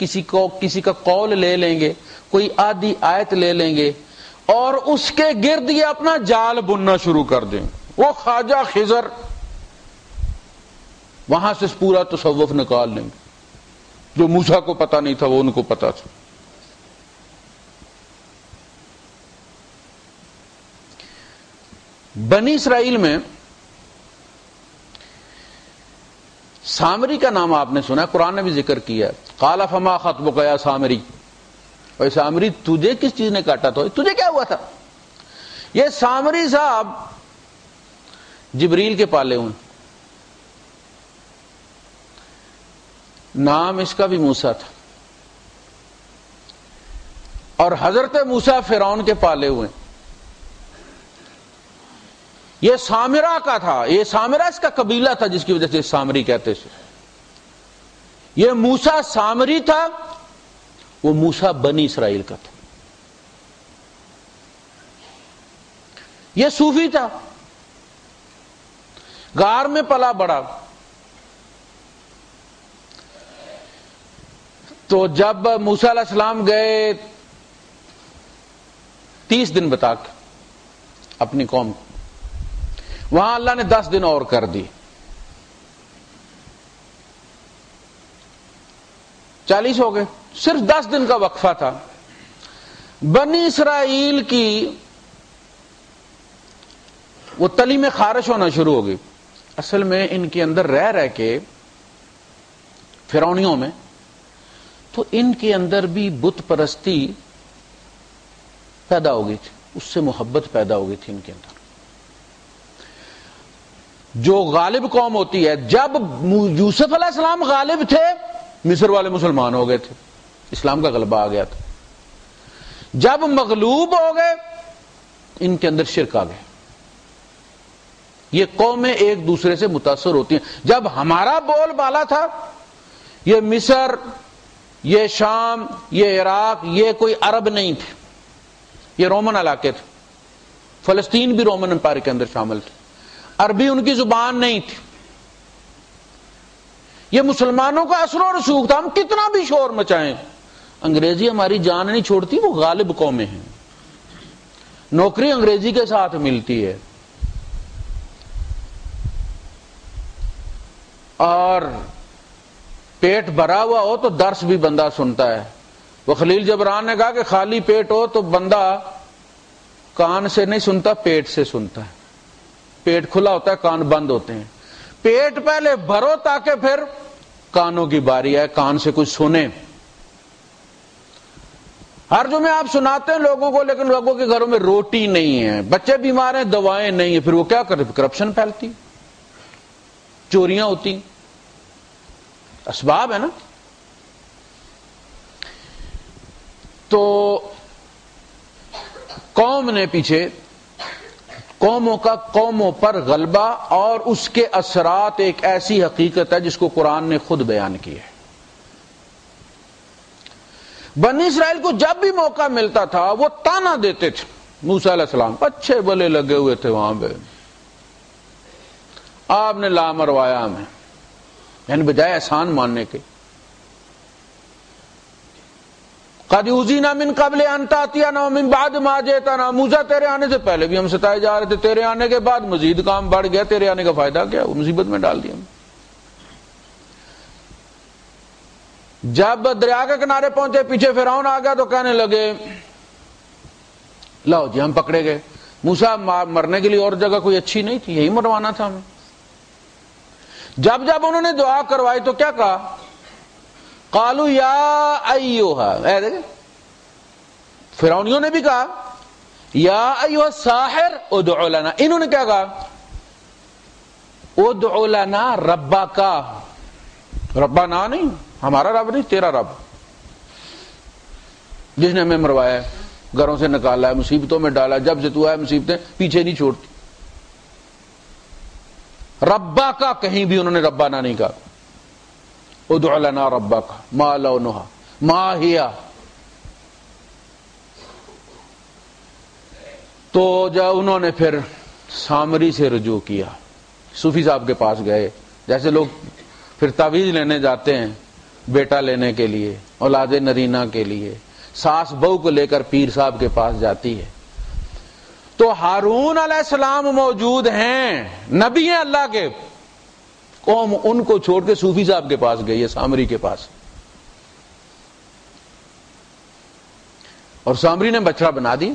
کسی کا قول لے لیں گے, کوئی آدھی آیت لے لیں گے اور اس کے گرد یہ اپنا جال بننا شروع کر دیں. وہ خواجہ خضر وہاں سے پورا تصوف نکال لیں گے, جو موسیٰ کو پتا نہیں تھا وہ ان کو پتا تھا. بنی اسرائیل میں سامری کا نام آپ نے سنا ہے, قرآن نے بھی ذکر کیا ہے. قال فما خطبک یا سامری, اے سامری تجھے کس چیز نے کاٹا تھا, تجھے کیا ہوا تھا؟ یہ سامری صاحب جبریل کے پالے ہوئے, نام اس کا بھی موسیٰ تھا, اور حضرت موسیٰ فرعون کے پالے ہوئے. یہ سامرا کا تھا, یہ سامرا اس کا قبیلہ تھا جس کی وجہ سے سامری کہتے تھے. یہ موسیٰ سامری تھا, وہ موسیٰ بنی اسرائیل کا تھا. یہ صوفی تھا, غار میں پلا بڑا. تو جب موسیٰ علیہ السلام گئے 30 دن بتا کے اپنی قوم کو, وہاں اللہ نے 10 دن اور کر دی, 40 ہو گئے. صرف 10 دن کا وقفہ تھا. بنی اسرائیل کی وہ تلی میں خارش ہونا شروع ہو گئی. اصل میں ان کے اندر رہ کے فرعونیوں میں تو ان کے اندر بھی بت پرستی پیدا ہو گئی تھی, اس سے محبت پیدا ہو گئی تھی ان کے اندر. جو غالب قوم ہوتی ہے, جب یوسف علیہ السلام غالب تھے مصر والے مسلمان ہو گئے تھے, اسلام کا غلبہ آ گیا تھا. جب مغلوب ہو گئے ان کے اندر شرک آ گئے. یہ قومیں ایک دوسرے سے متاثر ہوتی ہیں. جب ہمارا بول بالا تھا, یہ مصر, یہ شام, یہ عراق, یہ کوئی عرب نہیں تھے, یہ رومن علاقے تھے. فلسطین بھی رومن امپائر کے اندر شامل تھے, عربی ان کی زبان نہیں تھی. یہ مسلمانوں کا اثر و رسوخ تھا. ہم کتنا بھی شور مچائیں, انگریزی ہماری جان نہیں چھوڑتی, وہ غالب قومیں ہیں. نوکری انگریزی کے ساتھ ملتی ہے, اور پیٹ بھرا ہوا ہو تو درس بھی بندہ سنتا ہے. وہ خلیل جبران نے کہا کہ خالی پیٹ ہو تو بندہ کان سے نہیں سنتا, پیٹ سے سنتا ہے. پیٹ کھلا ہوتا ہے, کان بند ہوتے ہیں. پیٹ پہلے بھرو تاکہ پھر کانوں کی باری آئے, کان سے کچھ سنے. ہر جمعے آپ سناتے ہیں لوگوں کو, لیکن لوگوں کے گھروں میں روٹی نہیں ہے, بچے بیمار ہیں, دوائیں نہیں ہیں. پھر وہ کیا کرتے؟ کرپشن پھیلتی, چوریاں ہوتی. اسباب ہے نا. تو قوم نے پیچھے, قوموں کا قوموں پر غلبہ اور اس کے اثرات ایک ایسی حقیقت ہے جس کو قرآن نے خود بیان کی ہے. بنی اسرائیل کو جب بھی موقع ملتا تھا وہ تانا دیتے تھے. موسیٰ علیہ السلام اچھے بلے لگے ہوئے تھے وہاں پہ, آپ نے لا مروایا ہمیں, یعنی بجائے احسان ماننے کے قد اوذینا من قبل ان تاتینا ومن بعد ما جئتنا، موسیٰ تیرے آنے سے پہلے بھی ہم ستائے جا رہے تھے، تیرے آنے کے بعد مزید کام بڑھ گیا، تیرے آنے کا فائدہ کیا؟ وہ مصیبت میں ڈال دیا ہم۔ جب دریا کے کنارے پہنچے، پیچھے فرعون آ گیا تو کہنے لگے لاؤ جی ہم پکڑے گئے، موسیٰ مرنے کے لیے اور جگہ کوئی اچھی نہیں تھی، یہی مروانا تھا ہمیں۔ جب انہوں نے دعا کروائی تو کیا کہا؟ قالوا یا ایھا، دیکھیں فرعونیوں نے بھی کہا یا ایھا الساحر ادع لنا، انہوں نے کیا کہا؟ ادع لنا ربک، ربنا نہیں، ہمارا رب نہیں، تیرا رب جس نے ہمیں مروایا ہے، گھروں سے نکالا ہے، مصیبتوں میں ڈالا، جب سے تو ہے مصیبتیں پیچھے نہیں چھوڑتی۔ ربا کا کہیں بھی انہوں نے ربنا نہیں کہا۔ ادع لنا ربک ما لونھا ما ہی، تو جب انہوں نے پھر سامری سے رجوع کیا، صوفی صاحب کے پاس گئے، جیسے لوگ پھر تعویذ لینے جاتے ہیں بیٹا لینے کے لیے، اولاد نرینہ کے لیے، ساس بہو کو لے کر پیر صاحب کے پاس جاتی ہے، تو ہارون علیہ السلام موجود ہیں، نبی ہیں اللہ کے، قوم ان کو چھوڑ کے صوفی صاحب کے پاس گئی ہے، سامری کے پاس، اور سامری نے بچڑا بنا دی۔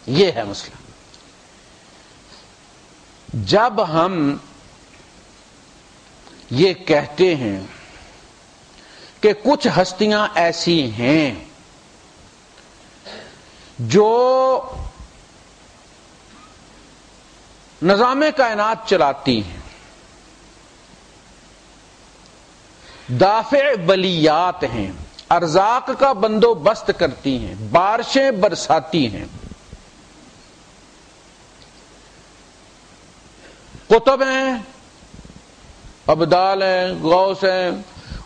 یہ ہے مسئلہ۔ جب ہم یہ کہتے ہیں کہ کچھ ہستیاں ایسی ہیں جو نظام کائنات چلاتی ہیں، دافع بلیات ہیں، ارزاق کا بندوبست کرتی ہیں، بارشیں برساتی ہیں، قطب ہیں، ابدال ہیں، غوث ہیں،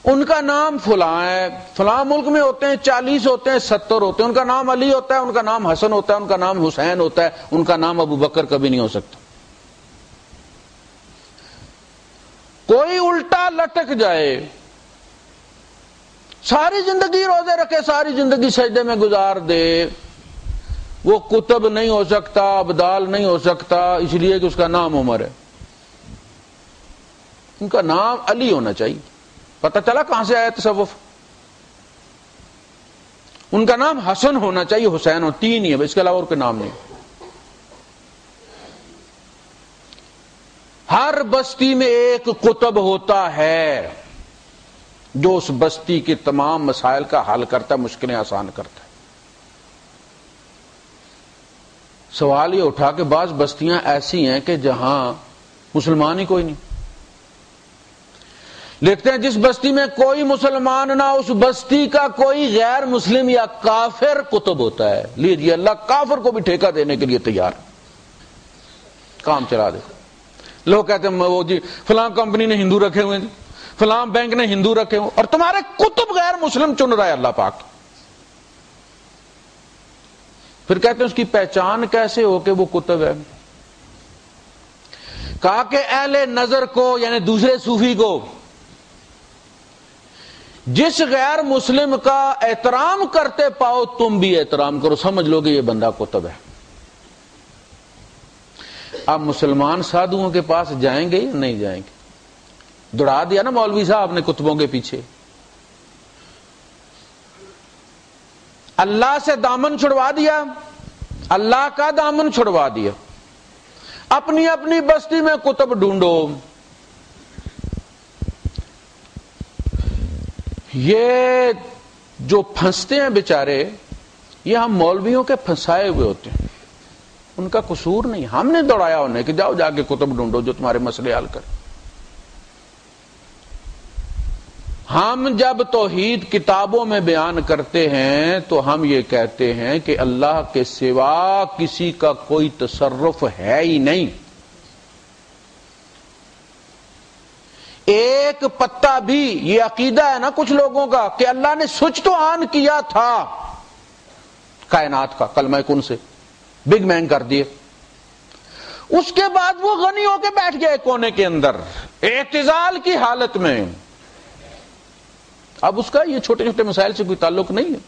ان کا نام فلاں ہے، فلاں ملک میں ہوتے ہیں، 40 ہوتے ہیں، 70 ہوتے ہیں، ان کا نام علی ہوتا ہے، ان کا نام حسن ہوتا ہے، ان کا نام حسین ہوتا ہے، ان کا نام ابو بکر کبھی نہیں ہو سکتا۔ کوئی الٹا لٹک جائے، ساری زندگی روزے رکھے، ساری زندگی سجدے میں گزار دے، وہ قطب نہیں ہو سکتا، ابدال نہیں ہو سکتا، اس لیے کہ اس کا نام عمر ہے، ان کا نام علی ہونا چاہیے۔ پتہ چلا کہاں سے آیا تصوف؟ ان کا نام حسن ہونا چاہیے، حسین ہو، 3 ہی ہے، اس کے علاوہ اور کوئی نام نہیں۔ ہر بستی میں ایک قطب ہوتا ہے جو اس بستی کے تمام مسائل کا حل کرتا ہے، مشکلیں آسان کرتا ہے۔ سوال یہ اٹھا کہ بعض بستیاں ایسی ہیں کہ جہاں مسلمان ہی کوئی نہیں، لکھتے ہیں جس بستی میں کوئی مسلمان نہ، اس بستی کا کوئی غیر مسلم یا کافر قطب ہوتا ہے۔ لیجیے اللہ کافر کو بھی ٹھیکہ دینے کے لیے تیار، کام چلا دے۔ لوگ کہتے ہیں وہ جی فلاں کمپنی نے ہندو رکھے ہوئے ہیں، فلاں بینک نے ہندو رکھے ہوئے، اور تمہارے قطب غیر مسلم چن رہا ہے اللہ پاک۔ پھر کہتے ہیں اس کی پہچان کیسے ہو کہ وہ قطب ہے؟ کہا کہ اہل نظر کو، یعنی دوسرے صوفی کو، جس غیر مسلم کا احترام کرتے پاؤ تم بھی احترام کرو، سمجھ لو کہ یہ بندہ قطب ہے۔ اب مسلمان سادھوؤں کے پاس جائیں گے یا نہیں جائیں گے؟ دوڑا دیا نا مولوی صاحب نے کتبوں کے پیچھے، اللہ سے دامن چھڑوا دیا، اللہ کا دامن چھڑوا دیا۔ اپنی اپنی بستی میں کتب ڈھونڈو۔ یہ جو پھنستے ہیں بیچارے، یہ ہم مولویوں کے پھنسائے ہوئے ہوتے ہیں، ان کا قصور نہیں، ہم نے دوڑایا انہیں کہ جاؤ جا کے کتب ڈھونڈو جو تمہارے مسئلے حل کرے۔ ہم جب توحید کتابوں میں بیان کرتے ہیں تو ہم یہ کہتے ہیں کہ اللہ کے سوا کسی کا کوئی تصرف ہے ہی نہیں، ایک پتا بھی۔ یہ عقیدہ ہے نا کچھ لوگوں کا کہ اللہ نے سوئچ تو آن کیا تھا کائنات کا، کلمہ کن سے بگ بینگ کر دیے، اس کے بعد وہ غنی ہو کے بیٹھ گئے کونے کے اندر اعتزال کی حالت میں، اب اس کا یہ چھوٹے چھوٹے مسائل سے کوئی تعلق نہیں ہے.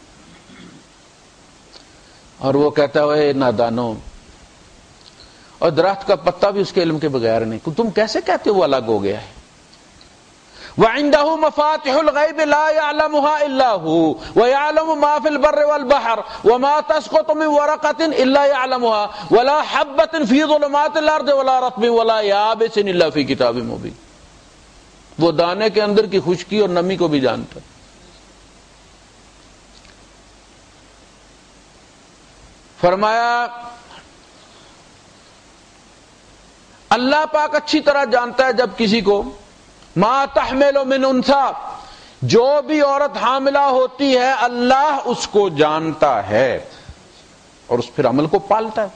اور وہ کہتا ہے نادانوں، اور درخت کا پتا بھی اس کے علم کے بغیر نہیں. تم کیسے کہتے ہو وہ الگ ہو گیا ہے؟ وَعِنْدَهُ مَفَاتِحُ الْغَيْبِ لَا يَعْلَمُهَا إِلَّا هُوَ وَيَعْلَمُ مَا فِي الْبَرِّ وَالْبَحْرِ وَمَا تَسْقُطُ مِنْ وَرَقَةٍ إِلَّا يَعْلَمُهَا وَلَا حَبَّةٍ فِي ظُلُمَاتِ الْأَرْضِ وَلَا رَطْبٍ وَلَا يَابِسٍ إِلَّا فِي كِتَابٍ مُبِينٍ. وہ دانے کے اندر کی خشکی اور نمی کو بھی جانتا ہے. فرمایا اللہ پاک اچھی طرح جانتا ہے جب کسی کو ما تحمل من انثى، جو بھی عورت حاملہ ہوتی ہے اللہ اس کو جانتا ہے اور اس پھر عمل کو پالتا ہے.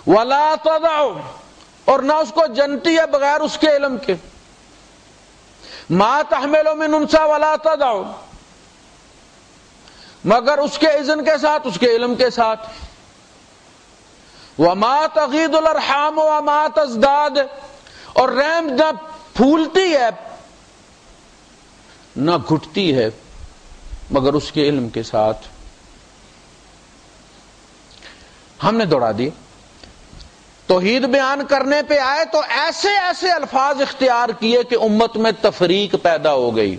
ولا تضع، اور نہ اس کو جنتی ہے بغیر اس کے علم کے. ما تحمل من انثى ولا تضع، مگر اس کے اذن کے ساتھ، اس کے علم کے ساتھ. وما تغیض الارحام وما تزداد، اور رحم نہ پھولتی ہے نہ گھٹتی ہے مگر اس کے علم کے ساتھ. ہم نے دوڑا دی. توحید بیان کرنے پہ آئے تو ایسے ایسے الفاظ اختیار کیے کہ امت میں تفریق پیدا ہو گئی.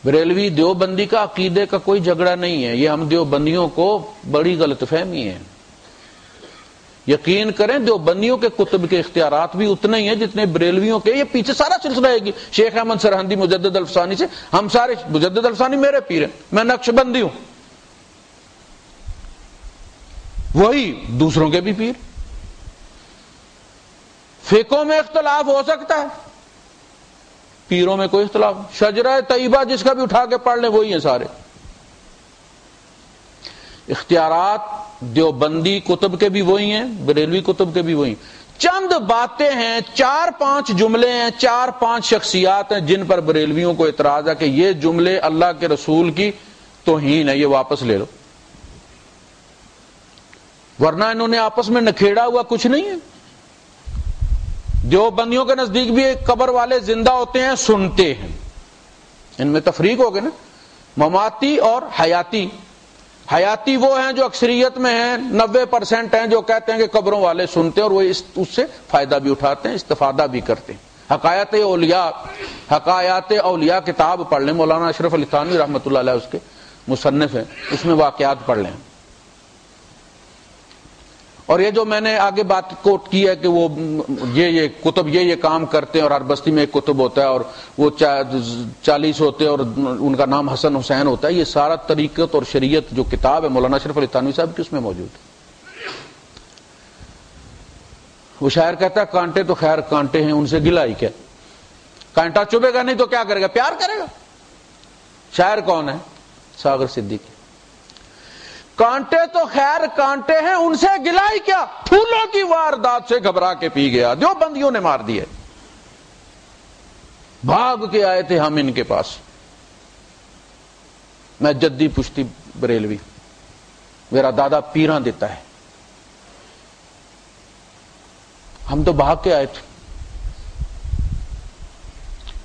بریلوی دیوبندی کا عقیدے کا کوئی جھگڑا نہیں ہے، یہ ہم دیوبندیوں کو بڑی غلط فہمی ہے. یقین کریں دیوبندیوں کے کتب کے اختیارات بھی اتنے ہی ہیں جتنے بریلویوں کے. یہ پیچھے سارا سلسلہ ہے کہ شیخ احمد سرہندی مجدد الفسانی سے، ہم سارے مجدد الفسانی میرے پیر ہیں، میں نقش بندی ہوں، وہی دوسروں کے بھی پیر. فقہوں میں اختلاف ہو سکتا ہے، پیروں میں کوئی اختلاف. شجرہ طیبہ جس کا بھی اٹھا کے پڑھ لیں وہی ہیں سارے. اختیارات دیوبندی کتب کے بھی وہی ہیں، بریلوی کتب کے بھی وہی. چند باتیں ہیں، 4-5 جملے ہیں، 4-5 شخصیات ہیں جن پر بریلویوں کو اعتراض ہے کہ یہ جملے اللہ کے رسول کی توہین ہے، یہ واپس لے لو. ورنہ انہوں نے آپس میں نکھیڑا ہوا کچھ نہیں ہے. دیوبندیوں کے نزدیک بھی ایک قبر والے زندہ ہوتے ہیں، سنتے ہیں. ان میں تفریق ہوگی نا، مماتی اور حیاتی. حیاتی وہ ہیں جو اکثریت میں ہیں، 90% ہیں جو کہتے ہیں کہ قبروں والے سنتے ہیں اور وہ اس سے فائدہ بھی اٹھاتے ہیں، استفادہ بھی کرتے ہیں. حقایات اولیاء کتاب پڑھ لیں، مولانا اشرف علی تھانوی رحمۃ اللہ علیہ اس کے مصنف ہیں، اس میں واقعات پڑھ لیں. اور یہ جو میں نے آگے بات کوٹ کی ہے کہ وہ یہ کتب یہ کام کرتے ہیں اور ہر بستی میں ایک کتب ہوتا ہے اور وہ 40 ہوتے ہیں اور ان کا نام حسن حسین ہوتا ہے، یہ سارا طریقت اور شریعت جو کتاب ہے مولانا اشرف علی تھانوی صاحب کی اس میں موجود ہے. وہ شاعر کہتا ہے کانٹے تو خیر کانٹے ہیں، ان سے گلا ہی کیا. کانٹا چبھے گا نہیں تو کیا کرے گا؟ پیار کرے گا. شاعر کون ہے؟ ساغر صدیقی. کانٹے تو خیر کانٹے ہیں، ان سے گلا ہی کیا، پھولوں کی واردات سے گھبرا کے پی گیا. دیوبندیوں نے مار دیے، بھاگ کے آئے تھے ہم ان کے پاس. میں جدی پشتی بریلوی، میرا دادا پیراں دیتا ہے. ہم تو بھاگ کے آئے تھے.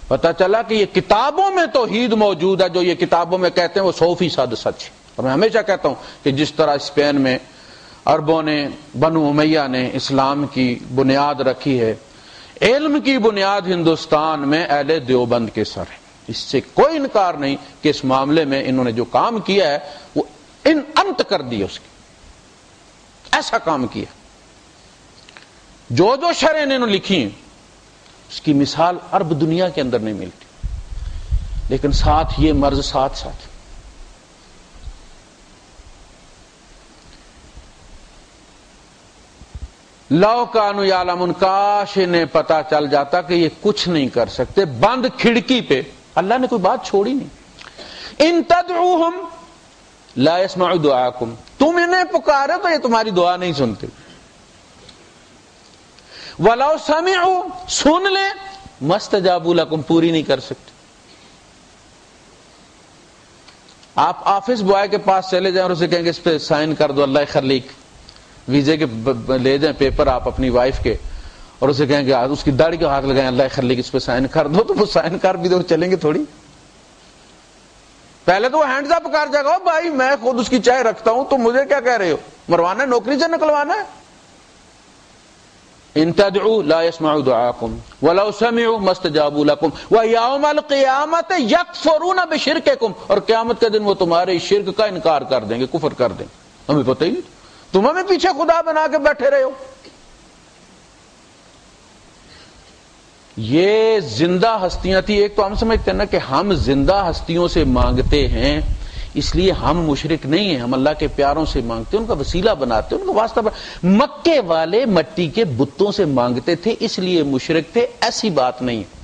پتا چلا کہ یہ کتابوں میں توحید موجود ہے، جو یہ کتابوں میں کہتے ہیں وہ 100% سچ ہے. اور میں ہمیشہ کہتا ہوں کہ جس طرح اسپین میں عربوں نے، بنو امیہ نے اسلام کی بنیاد رکھی ہے، علم کی بنیاد ہندوستان میں اہل دیوبند کے سر ہے. اس سے کوئی انکار نہیں کہ اس معاملے میں انہوں نے جو کام کیا ہے وہ انت کر دیا. اس کی ایسا کام کیا، جو شرعیں انہوں نے لکھی ہیں اس کی مثال عرب دنیا کے اندر نہیں ملتی. لیکن ساتھ یہ مرض ساتھ لو کانوا یعلمون، کاش انہیں پتا چل جاتا کہ یہ کچھ نہیں کر سکتے. بند کھڑکی پہ اللہ نے کوئی بات چھوڑی نہیں. ان تدعوہم لا يسمعوا دعاءکم، تم انہیں پکارے تو یہ تمہاری دعا نہیں سنتے. ولو سمعوا، سن لیں، ما استجابوا لکم، پوری نہیں کر سکتے. آپ آفس بوائے کے پاس چلے جائیں اور اسے کہیں گے اس پہ سائن کر دو اللہ خلیق، ویزے کے لے جائیں پیپر آپ اپنی وائف کے، اور اسے کہیں کہ اس کی داڑھی کو ہاتھ لگائیں، اللہ خلی اس پہ سائن کر دو، تو وہ سائن کر بھی دو، چلیں گے تھوڑی؟ پہلے تو وہ ہینڈز اپ کر جائے گا، بھائی میں خود اس کی چائے رکھتا ہوں، تو مجھے کیا کہہ رہے ہو؟ مروانا ہے، نوکری سے نکلوانا ہے؟ ان تدعوا لا يسمعوا دعاءكم ولو سمعوا ما استجابوا لكم ويوم القيامة يكفرون بشرككم، اور قیامت کے دن وہ تمہارے شرک کا انکار کر دیں گے، کفر کر دیں گے۔ ہمیں پتہ ہی نہیں، تم ہمیں پیچھے خدا بنا کے بیٹھے رہے ہو۔ یہ زندہ ہستیاں تھی۔ ایک تو ہم سمجھتے ہیں نا کہ ہم زندہ ہستیوں سے مانگتے ہیں، اس لیے ہم مشرک نہیں ہیں، ہم اللہ کے پیاروں سے مانگتے ہیں، ان کا وسیلہ بناتے ہیں، ان کا واسطہ مکے والے مٹی کے بتوں سے مانگتے تھے، اس لیے مشرک تھے، ایسی بات نہیں ہے۔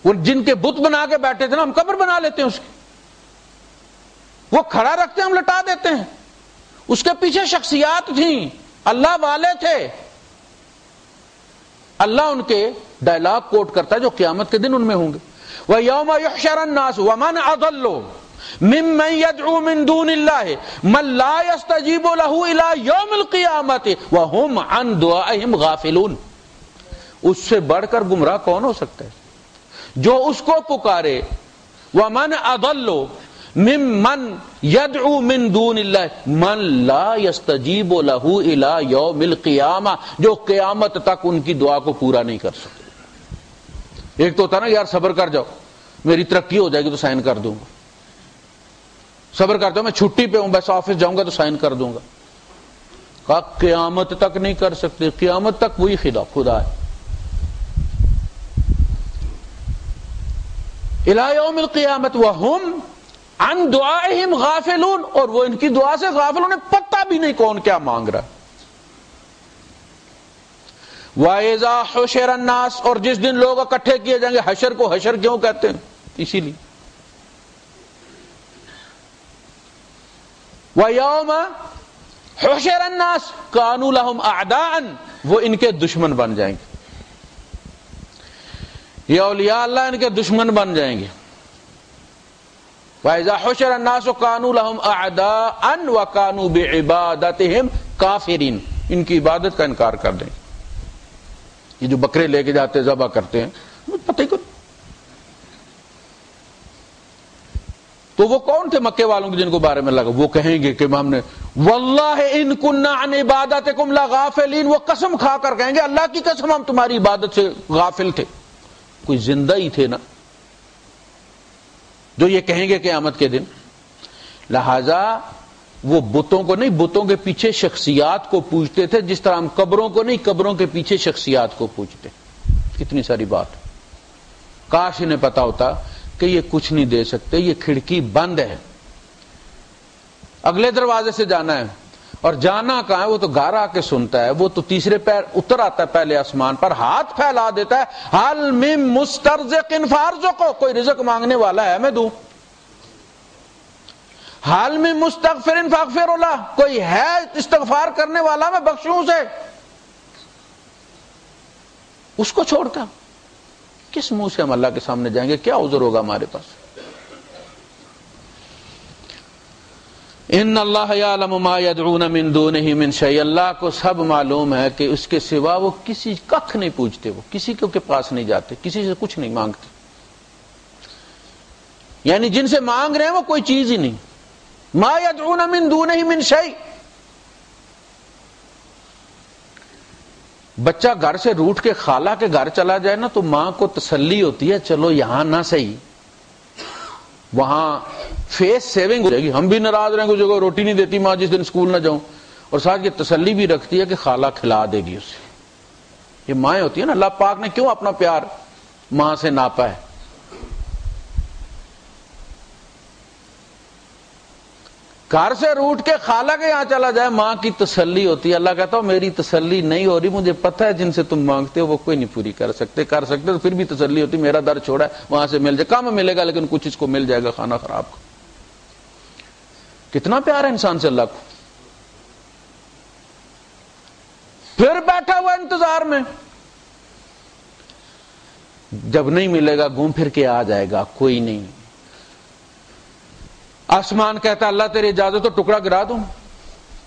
وہ جن کے بت بنا کے بیٹھے تھے نا، ہم قبر بنا لیتے ہیں اس کی، وہ کھڑا رکھتے ہیں، ہم لٹا دیتے ہیں، اس کے پیچھے شخصیات تھیں، اللہ والے تھے۔ اللہ ان کے ڈائلاگ کوٹ کرتا ہے جو قیامت کے دن ان میں ہوں گے۔ وَيَوْمَ يُحْشَرَ النَّاسُ وَمَنْ أَضَلُّ مِمَّنْ يَدْعُو مِن دُونِ اللَّهِ مَنْ لَا يَسْتَجِيبُ لَهُ إِلَى يَوْمِ الْقِيَامَةِ وَهُمْ عَنْ دُعَائِهِمْ غَافِلُونَ۔ اس سے بڑھ کر گمراہ کون ہو سکتا ہے جو اس کو پکارے۔ وَمَنْ أَضَلُّ مِمَّنْ يَدْعُو مِن دُونِ اللَّهِ مَنْ لَا يَسْتَجِيبُ لَهُ إِلَى يَوْمِ الْقِيَامَةِ، جو قیامت تک ان کی دعا کو پورا نہیں کر سکتے۔ ایک تو ہوتا نا یار صبر کر جاؤ، میری ترقی ہو جائے گی تو سائن کر دوں گا، صبر کر جاؤ، میں چھٹی پہ ہوں بس آفس جاؤں گا تو سائن کر دوں گا۔ کہا قیامت تک نہیں کر سکتے، قیامت تک وہی خدا ہے۔ الی یوم القیامت وہم عن دعائہم غافلون، اور وہ ان کی دعا سے غافل، انہیں پتہ بھی نہیں کون کیا مانگ رہا۔ وَإِذَا حُشِرَ النَّاسُ، اور جس دن لوگ اکٹھے کیے جائیں گے، حشر کو حشر کیوں کہتے ہیں؟ اسی لیے۔ وَيَوْمَ حُشِرَ النَّاسُ كَانُوا لَهُمْ أَعْدَاءً، وہ ان کے دشمن بن جائیں گے، یہ اولیاء اللہ ان کے دشمن بن جائیں گے۔ وَإِذَا حُشِرَ النَّاسُ كَانُوا لَهُمْ أَعْدَاءً وَكَانُوا بِعِبَادَتِهِمْ كَافِرِينَ، ان کی عبادت کا انکار کر دیں گے۔ یہ جو بکرے لے کے جاتے ذبح کرتے ہیں، پتہ ہی کچھ۔ تو وہ کون تھے مکے والوں کے جن کو بارے میں لگا؟ وہ کہیں گے کہ ہم نے واللہ ان کننا عن عبادتکم لغافلین، وہ قسم کھا کر کہیں گے اللہ کی قسم ہم تمہاری عبادت سے غافل تھے۔ کوئی زندہ ہی تھے نا جو یہ کہیں گے قیامت کے دن۔ لہذا وہ بتوں کو نہیں، بتوں کے پیچھے شخصیات کو پوجتے تھے، جس طرح ہم قبروں کو نہیں، قبروں کے پیچھے شخصیات کو پوجتے۔ کتنی ساری بات، کاش انہیں پتا ہوتا کہ یہ کچھ نہیں دے سکتے، یہ کھڑکی بند ہے، اگلے دروازے سے جانا ہے، اور جانا کہاں ہے؟ وہ تو گھر آ کے سنتا ہے، وہ تو تیسرے پیر اتر آتا ہے پہلے آسمان پر، ہاتھ پھیلا دیتا ہے، حل من مسترزق فارزقو، کوئی رزق مانگنے والا ہے میں دوں، حال میں مستغفر فاغفر اللہ، کوئی ہے استغفار کرنے والا میں بخشوں اسے۔ اس کو چھوڑ کر کس منہ سے ہم اللہ کے سامنے جائیں گے؟ کیا عذر ہوگا ہمارے پاس؟ ان اللہ یعلم ما یدعون من دونہ من شیء، اللہ کو سب معلوم ہے کہ اس کے سوا وہ کسی ککھ نہیں پوچھتے، وہ کسی کے پاس نہیں جاتے، کسی سے کچھ نہیں مانگتے، یعنی جن سے مانگ رہے ہیں وہ کوئی چیز ہی نہیں۔ ما یدعون من دونہ من شیء، بچہ گھر سے روٹ کے خالہ کے گھر چلا جائے نا تو ماں کو تسلی ہوتی ہے، چلو یہاں نہ صحیح، وہاں فیس سیونگ ہو جائے گی، ہم بھی ناراض رہیں گے جگہ روٹی نہیں دیتی ماں جس دن اسکول نہ جاؤں، اور ساتھ یہ تسلی بھی رکھتی ہے کہ خالہ کھلا دے گی اسے۔ یہ مائیں ہوتی ہیں نا، اللہ پاک نے کیوں اپنا پیار ماں سے ناپا ہے؟ گھر سے روٹ کے خالہ کے یہاں چلا جائے، ماں کی تسلی ہوتی ہے۔ اللہ کہتا ہوں میری تسلی نہیں ہو رہی، مجھے پتہ ہے جن سے تم مانگتے ہو وہ کوئی نہیں پوری کر سکتے تو پھر بھی تسلی ہوتی، میرا در چھوڑا ہے، وہاں سے مل جائے، کم ملے گا لیکن کچھ اس کو مل جائے گا، کھانا خراب کو۔ کتنا پیار ہے انسان سے اللہ کو۔ پھر بیٹھا ہوا انتظار میں، جب نہیں ملے گا گھوم پھر کے آ جائے گا، کوئی نہیں۔ آسمان کہتا اللہ تیری اجازت تو ٹکڑا گرا دوں،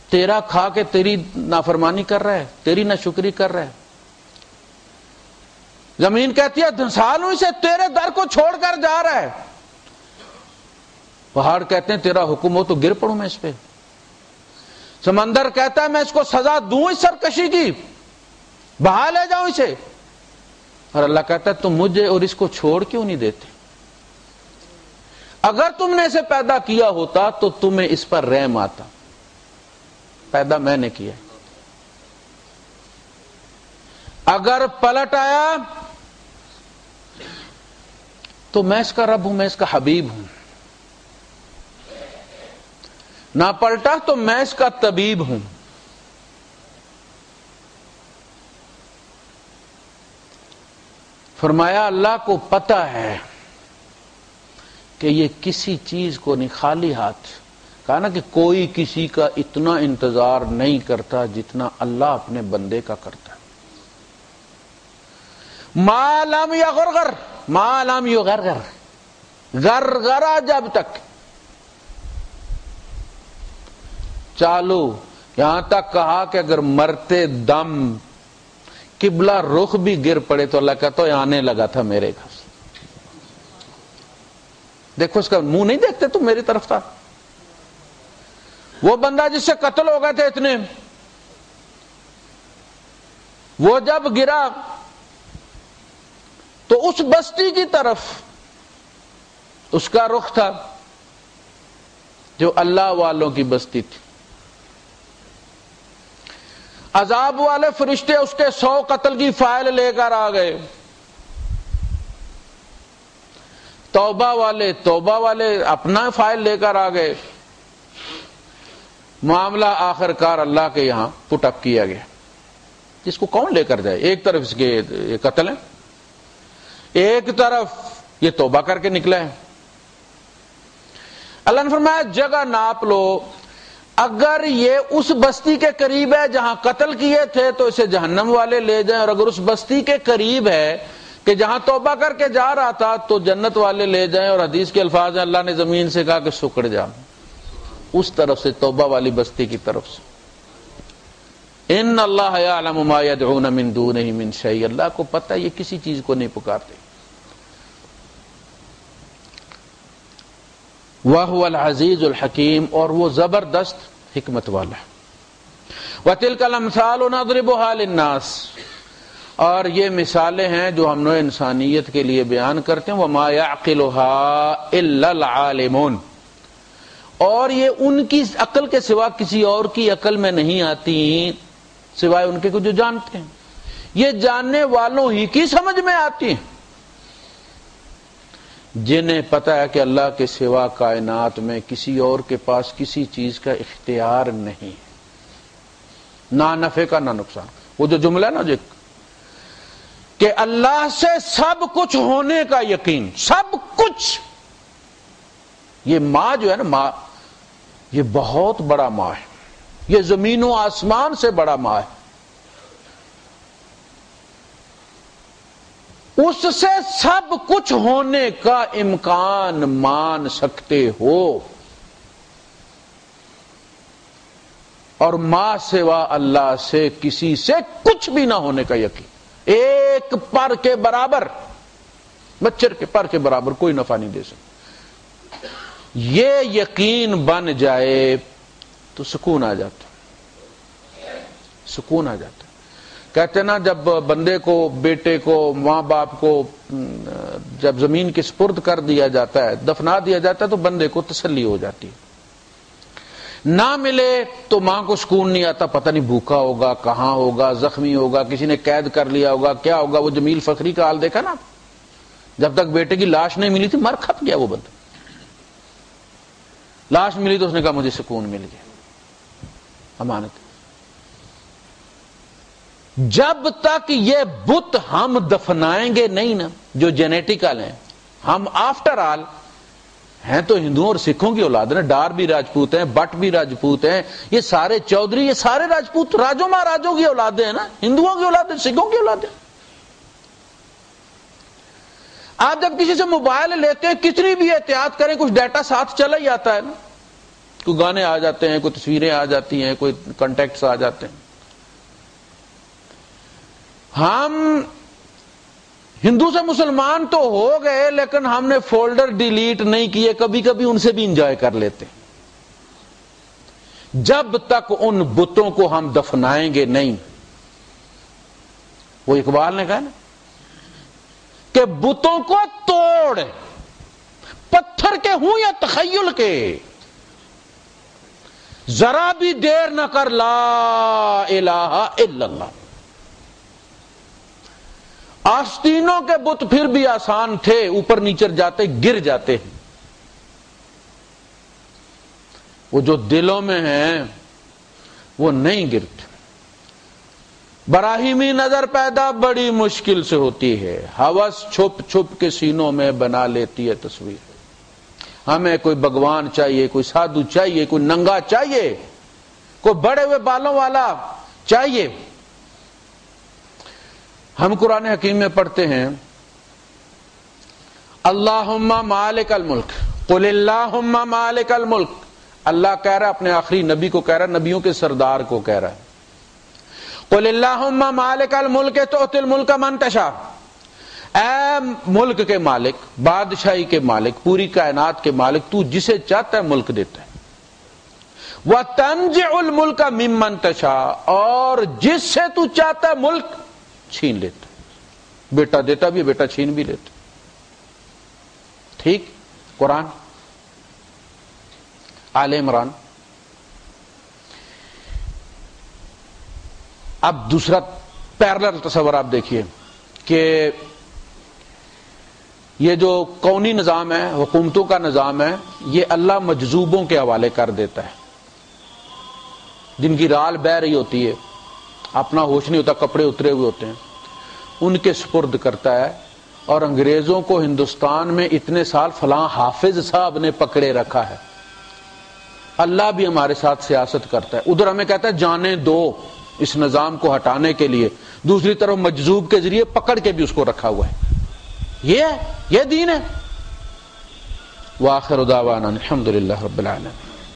تیرا کھا کے تیری نافرمانی کر رہا ہے، تیری ناشکری کر رہا ہے۔ زمین کہتی ہے سالوں سے تیرے در کو چھوڑ کر جا رہا ہے، پہاڑ کہتے ہیں تیرا حکم ہو تو گر پڑوں میں اس پہ، سمندر کہتا ہے میں اس کو سزا دوں اس سرکشی کی، بہا لے جاؤں اسے، اور اللہ کہتا ہے تم مجھے اور اس کو چھوڑ کیوں نہیں دیتے؟ اگر تم نے اسے پیدا کیا ہوتا تو تمہیں اس پر رحم آتا، پیدا میں نے کیا، اگر پلٹ آیا تو میں اس کا رب ہوں، میں اس کا حبیب ہوں، نہ پلٹا تو میں اس کا طبیب ہوں۔ فرمایا اللہ کو پتہ ہے کہ یہ کسی چیز کو نہیں، خالی ہاتھ، کہا نا کہ کوئی کسی کا اتنا انتظار نہیں کرتا جتنا اللہ اپنے بندے کا کرتا ہے۔ ما لم یغرغر، ما لم یغرغر، غرغرہ جب تک چالو، یہاں تک کہا کہ اگر مرتے دم قبلہ رخ بھی گر پڑے تو اللہ کہتا ہے آنے لگا تھا میرے گھر، دیکھو اس کا منہ نہیں دیکھتے تم میری طرف تھا۔ وہ بندہ جس سے قتل ہو گئے تھے اتنے، وہ جب گرا تو اس بستی کی طرف اس کا رخ تھا جو اللہ والوں کی بستی تھی۔ عذاب والے فرشتے اس کے 100 قتل کی فائل لے کر آ گئے، توبہ والے اپنا فائل لے کر آ گئے، معاملہ آخر کار اللہ کے یہاں پٹ اپ کیا گیا۔ اس کو کون لے کر جائے؟ ایک طرف اس کے یہ قتل ہے، ایک طرف یہ توبہ کر کے نکلا ہے۔ اللہ نے فرمایا جگہ ناپ لو، اگر یہ اس بستی کے قریب ہے جہاں قتل کیے تھے تو اسے جہنم والے لے جائیں، اور اگر اس بستی کے قریب ہے کہ جہاں توبہ کر کے جا رہا تھا تو جنت والے لے جائیں، اور حدیث کے الفاظ ہیں اللہ نے زمین سے کہا کہ سکڑ جا، اس طرف سے توبہ والی بستی کی طرف سے۔ ان اللہ یعلم ما یدعون من دونہ من شیء، اللہ کو پتہ یہ کسی چیز کو نہیں پکارتے۔ وَهُوَ الْعَزِيزُ الْحَكِيمُ، اور وہ زبردست حکمت والا ہے۔ وَتِلْكَ الْأَمْثَالُ نَضْرِبُهَا لِلنَّاسِ، اور یہ مثالیں ہیں جو ہم نے انسانیت کے لیے بیان کرتے ہیں۔ وَمَا يَعْقِلُهَا إِلَّا الْعَالِمُونَ، اور یہ ان کی عقل کے سوا کسی اور کی عقل میں نہیں آتی سوائے ان کے کو جو جانتے ہیں، یہ جاننے والوں ہی کی سمجھ میں آتی ہیں جنہیں پتہ ہے کہ اللہ کے سوا کائنات میں کسی اور کے پاس کسی چیز کا اختیار نہیں، نہ نفع کا نہ نقصان کا۔ وہ جو جملہ ہے نا جو کہ اللہ سے سب کچھ ہونے کا یقین، سب کچھ، یہ ماں جو ہے نا ماں، یہ بہت بڑا ماں ہے، یہ زمین و آسمان سے بڑا ماں ہے، اس سے سب کچھ ہونے کا امکان مان سکتے ہو، اور ماں سوا اللہ سے کسی سے کچھ بھی نہ ہونے کا یقین، ایک پر کے برابر، مچھر کے پر کے برابر کوئی نفع نہیں دے سکتا، یہ یقین بن جائے تو سکون آ جاتا، سکون آ جاتا۔ کہتے نا جب بندے کو، بیٹے کو، ماں باپ کو جب زمین کے سپرد کر دیا جاتا ہے، دفنا دیا جاتا ہے، تو بندے کو تسلی ہو جاتی ہے۔ نہ ملے تو ماں کو سکون نہیں آتا، پتہ نہیں بھوکا ہوگا، کہاں ہوگا، زخمی ہوگا، کسی نے قید کر لیا ہوگا، کیا ہوگا۔ وہ جمیل فخری کا حال دیکھا نا، جب تک بیٹے کی لاش نہیں ملی تھی مر کھپ گیا وہ بندہ، لاش ملی تو اس نے کہا مجھے سکون مل گیا، امانت۔ جب تک یہ بت ہم دفنائیں گے نہیں نا، جو جینیٹیکل ہیں، ہم آفٹر آل ہیں تو ہندوؤں اور سکھوں کی اولاد ہیں، ڈار بھی راجپوت ہیں، بٹ بھی راجپوت ہیں، یہ سارے چودھری، یہ سارے راجپوت راجوں مہاراجوں کی اولادیں ہیں نا، ہندوؤں کی اولادیں، سکھوں کی اولادیں۔ آپ جب کسی سے موبائل لیتے ہیں کتنی بھی احتیاط کریں کچھ ڈیٹا ساتھ چلا ہی آتا ہے نا، کوئی گانے آ جاتے ہیں، کوئی تصویریں آ جاتی ہیں، کوئی کانٹیکٹس آ جاتے ہیں. ہم ہندو سے مسلمان تو ہو گئے لیکن ہم نے فولڈر ڈیلیٹ نہیں کیے، کبھی کبھی ان سے بھی انجوائے کر لیتے. جب تک ان بتوں کو ہم دفنائیں گے نہیں. وہ اقبال نے کہا نا کہ بتوں کو توڑ، پتھر کے ہوں یا تخیل کے، ذرا بھی دیر نہ کر، لا الہ الا اللہ. آستینوں کے بت پھر بھی آسان تھے، اوپر نیچے جاتے گر جاتے ہیں. وہ جو دلوں میں ہیں وہ نہیں گرتے. براہیمی نظر پیدا بڑی مشکل سے ہوتی ہے، ہوس چھپ چھپ کے سینوں میں بنا لیتی ہے تصویر. ہمیں کوئی بھگوان چاہیے، کوئی سادھو چاہیے، کوئی ننگا چاہیے، کوئی بڑے ہوئے بالوں والا چاہیے. ہم قرآن حکیم میں پڑھتے ہیں اللہم مالک الملک قل اللہم مالک الملک. اللہ کہہ رہا ہے اپنے آخری نبی کو، کہہ رہا ہے نبیوں کے سردار کو کہہ رہا ہے قل اللہم مالک الملک تؤتی الملک من تشاء. اے ملک کے مالک، بادشاہی کے مالک، پوری کائنات کے مالک، تو جسے چاہتا ہے ملک دیتا ہے. وَتَنْزِعُ الْمُلْكَ مِمَّنْ تَشَاءُ، اور جس سے تو چاہتا ہے ملک چھین لیتا ہے. بیٹا دیتا بھی، بیٹا چھین بھی لیتا. ٹھیک. قرآن آل عمران. اب دوسرا پیرلل تصور آپ دیکھیے کہ یہ جو کونی نظام ہے، حکومتوں کا نظام ہے، یہ اللہ مجذوبوں کے حوالے کر دیتا ہے، جن کی رال بہ رہی ہوتی ہے، اپنا ہوش نہیں ہوتا، کپڑے اترے ہوئے ہوتے ہیں، ان کے سپرد کرتا ہے. اور انگریزوں کو ہندوستان میں اتنے سال فلاں حافظ صاحب نے پکڑے رکھا ہے. اللہ بھی ہمارے ساتھ سیاست کرتا ہے. ادھر ہمیں کہتا ہے جانے دو اس نظام کو ہٹانے کے لیے، دوسری طرف مجذوب کے ذریعے پکڑ کے بھی اس کو رکھا ہوا ہے. یہ دین ہے. وآخر دعوانا الحمدللہ رب العالمین.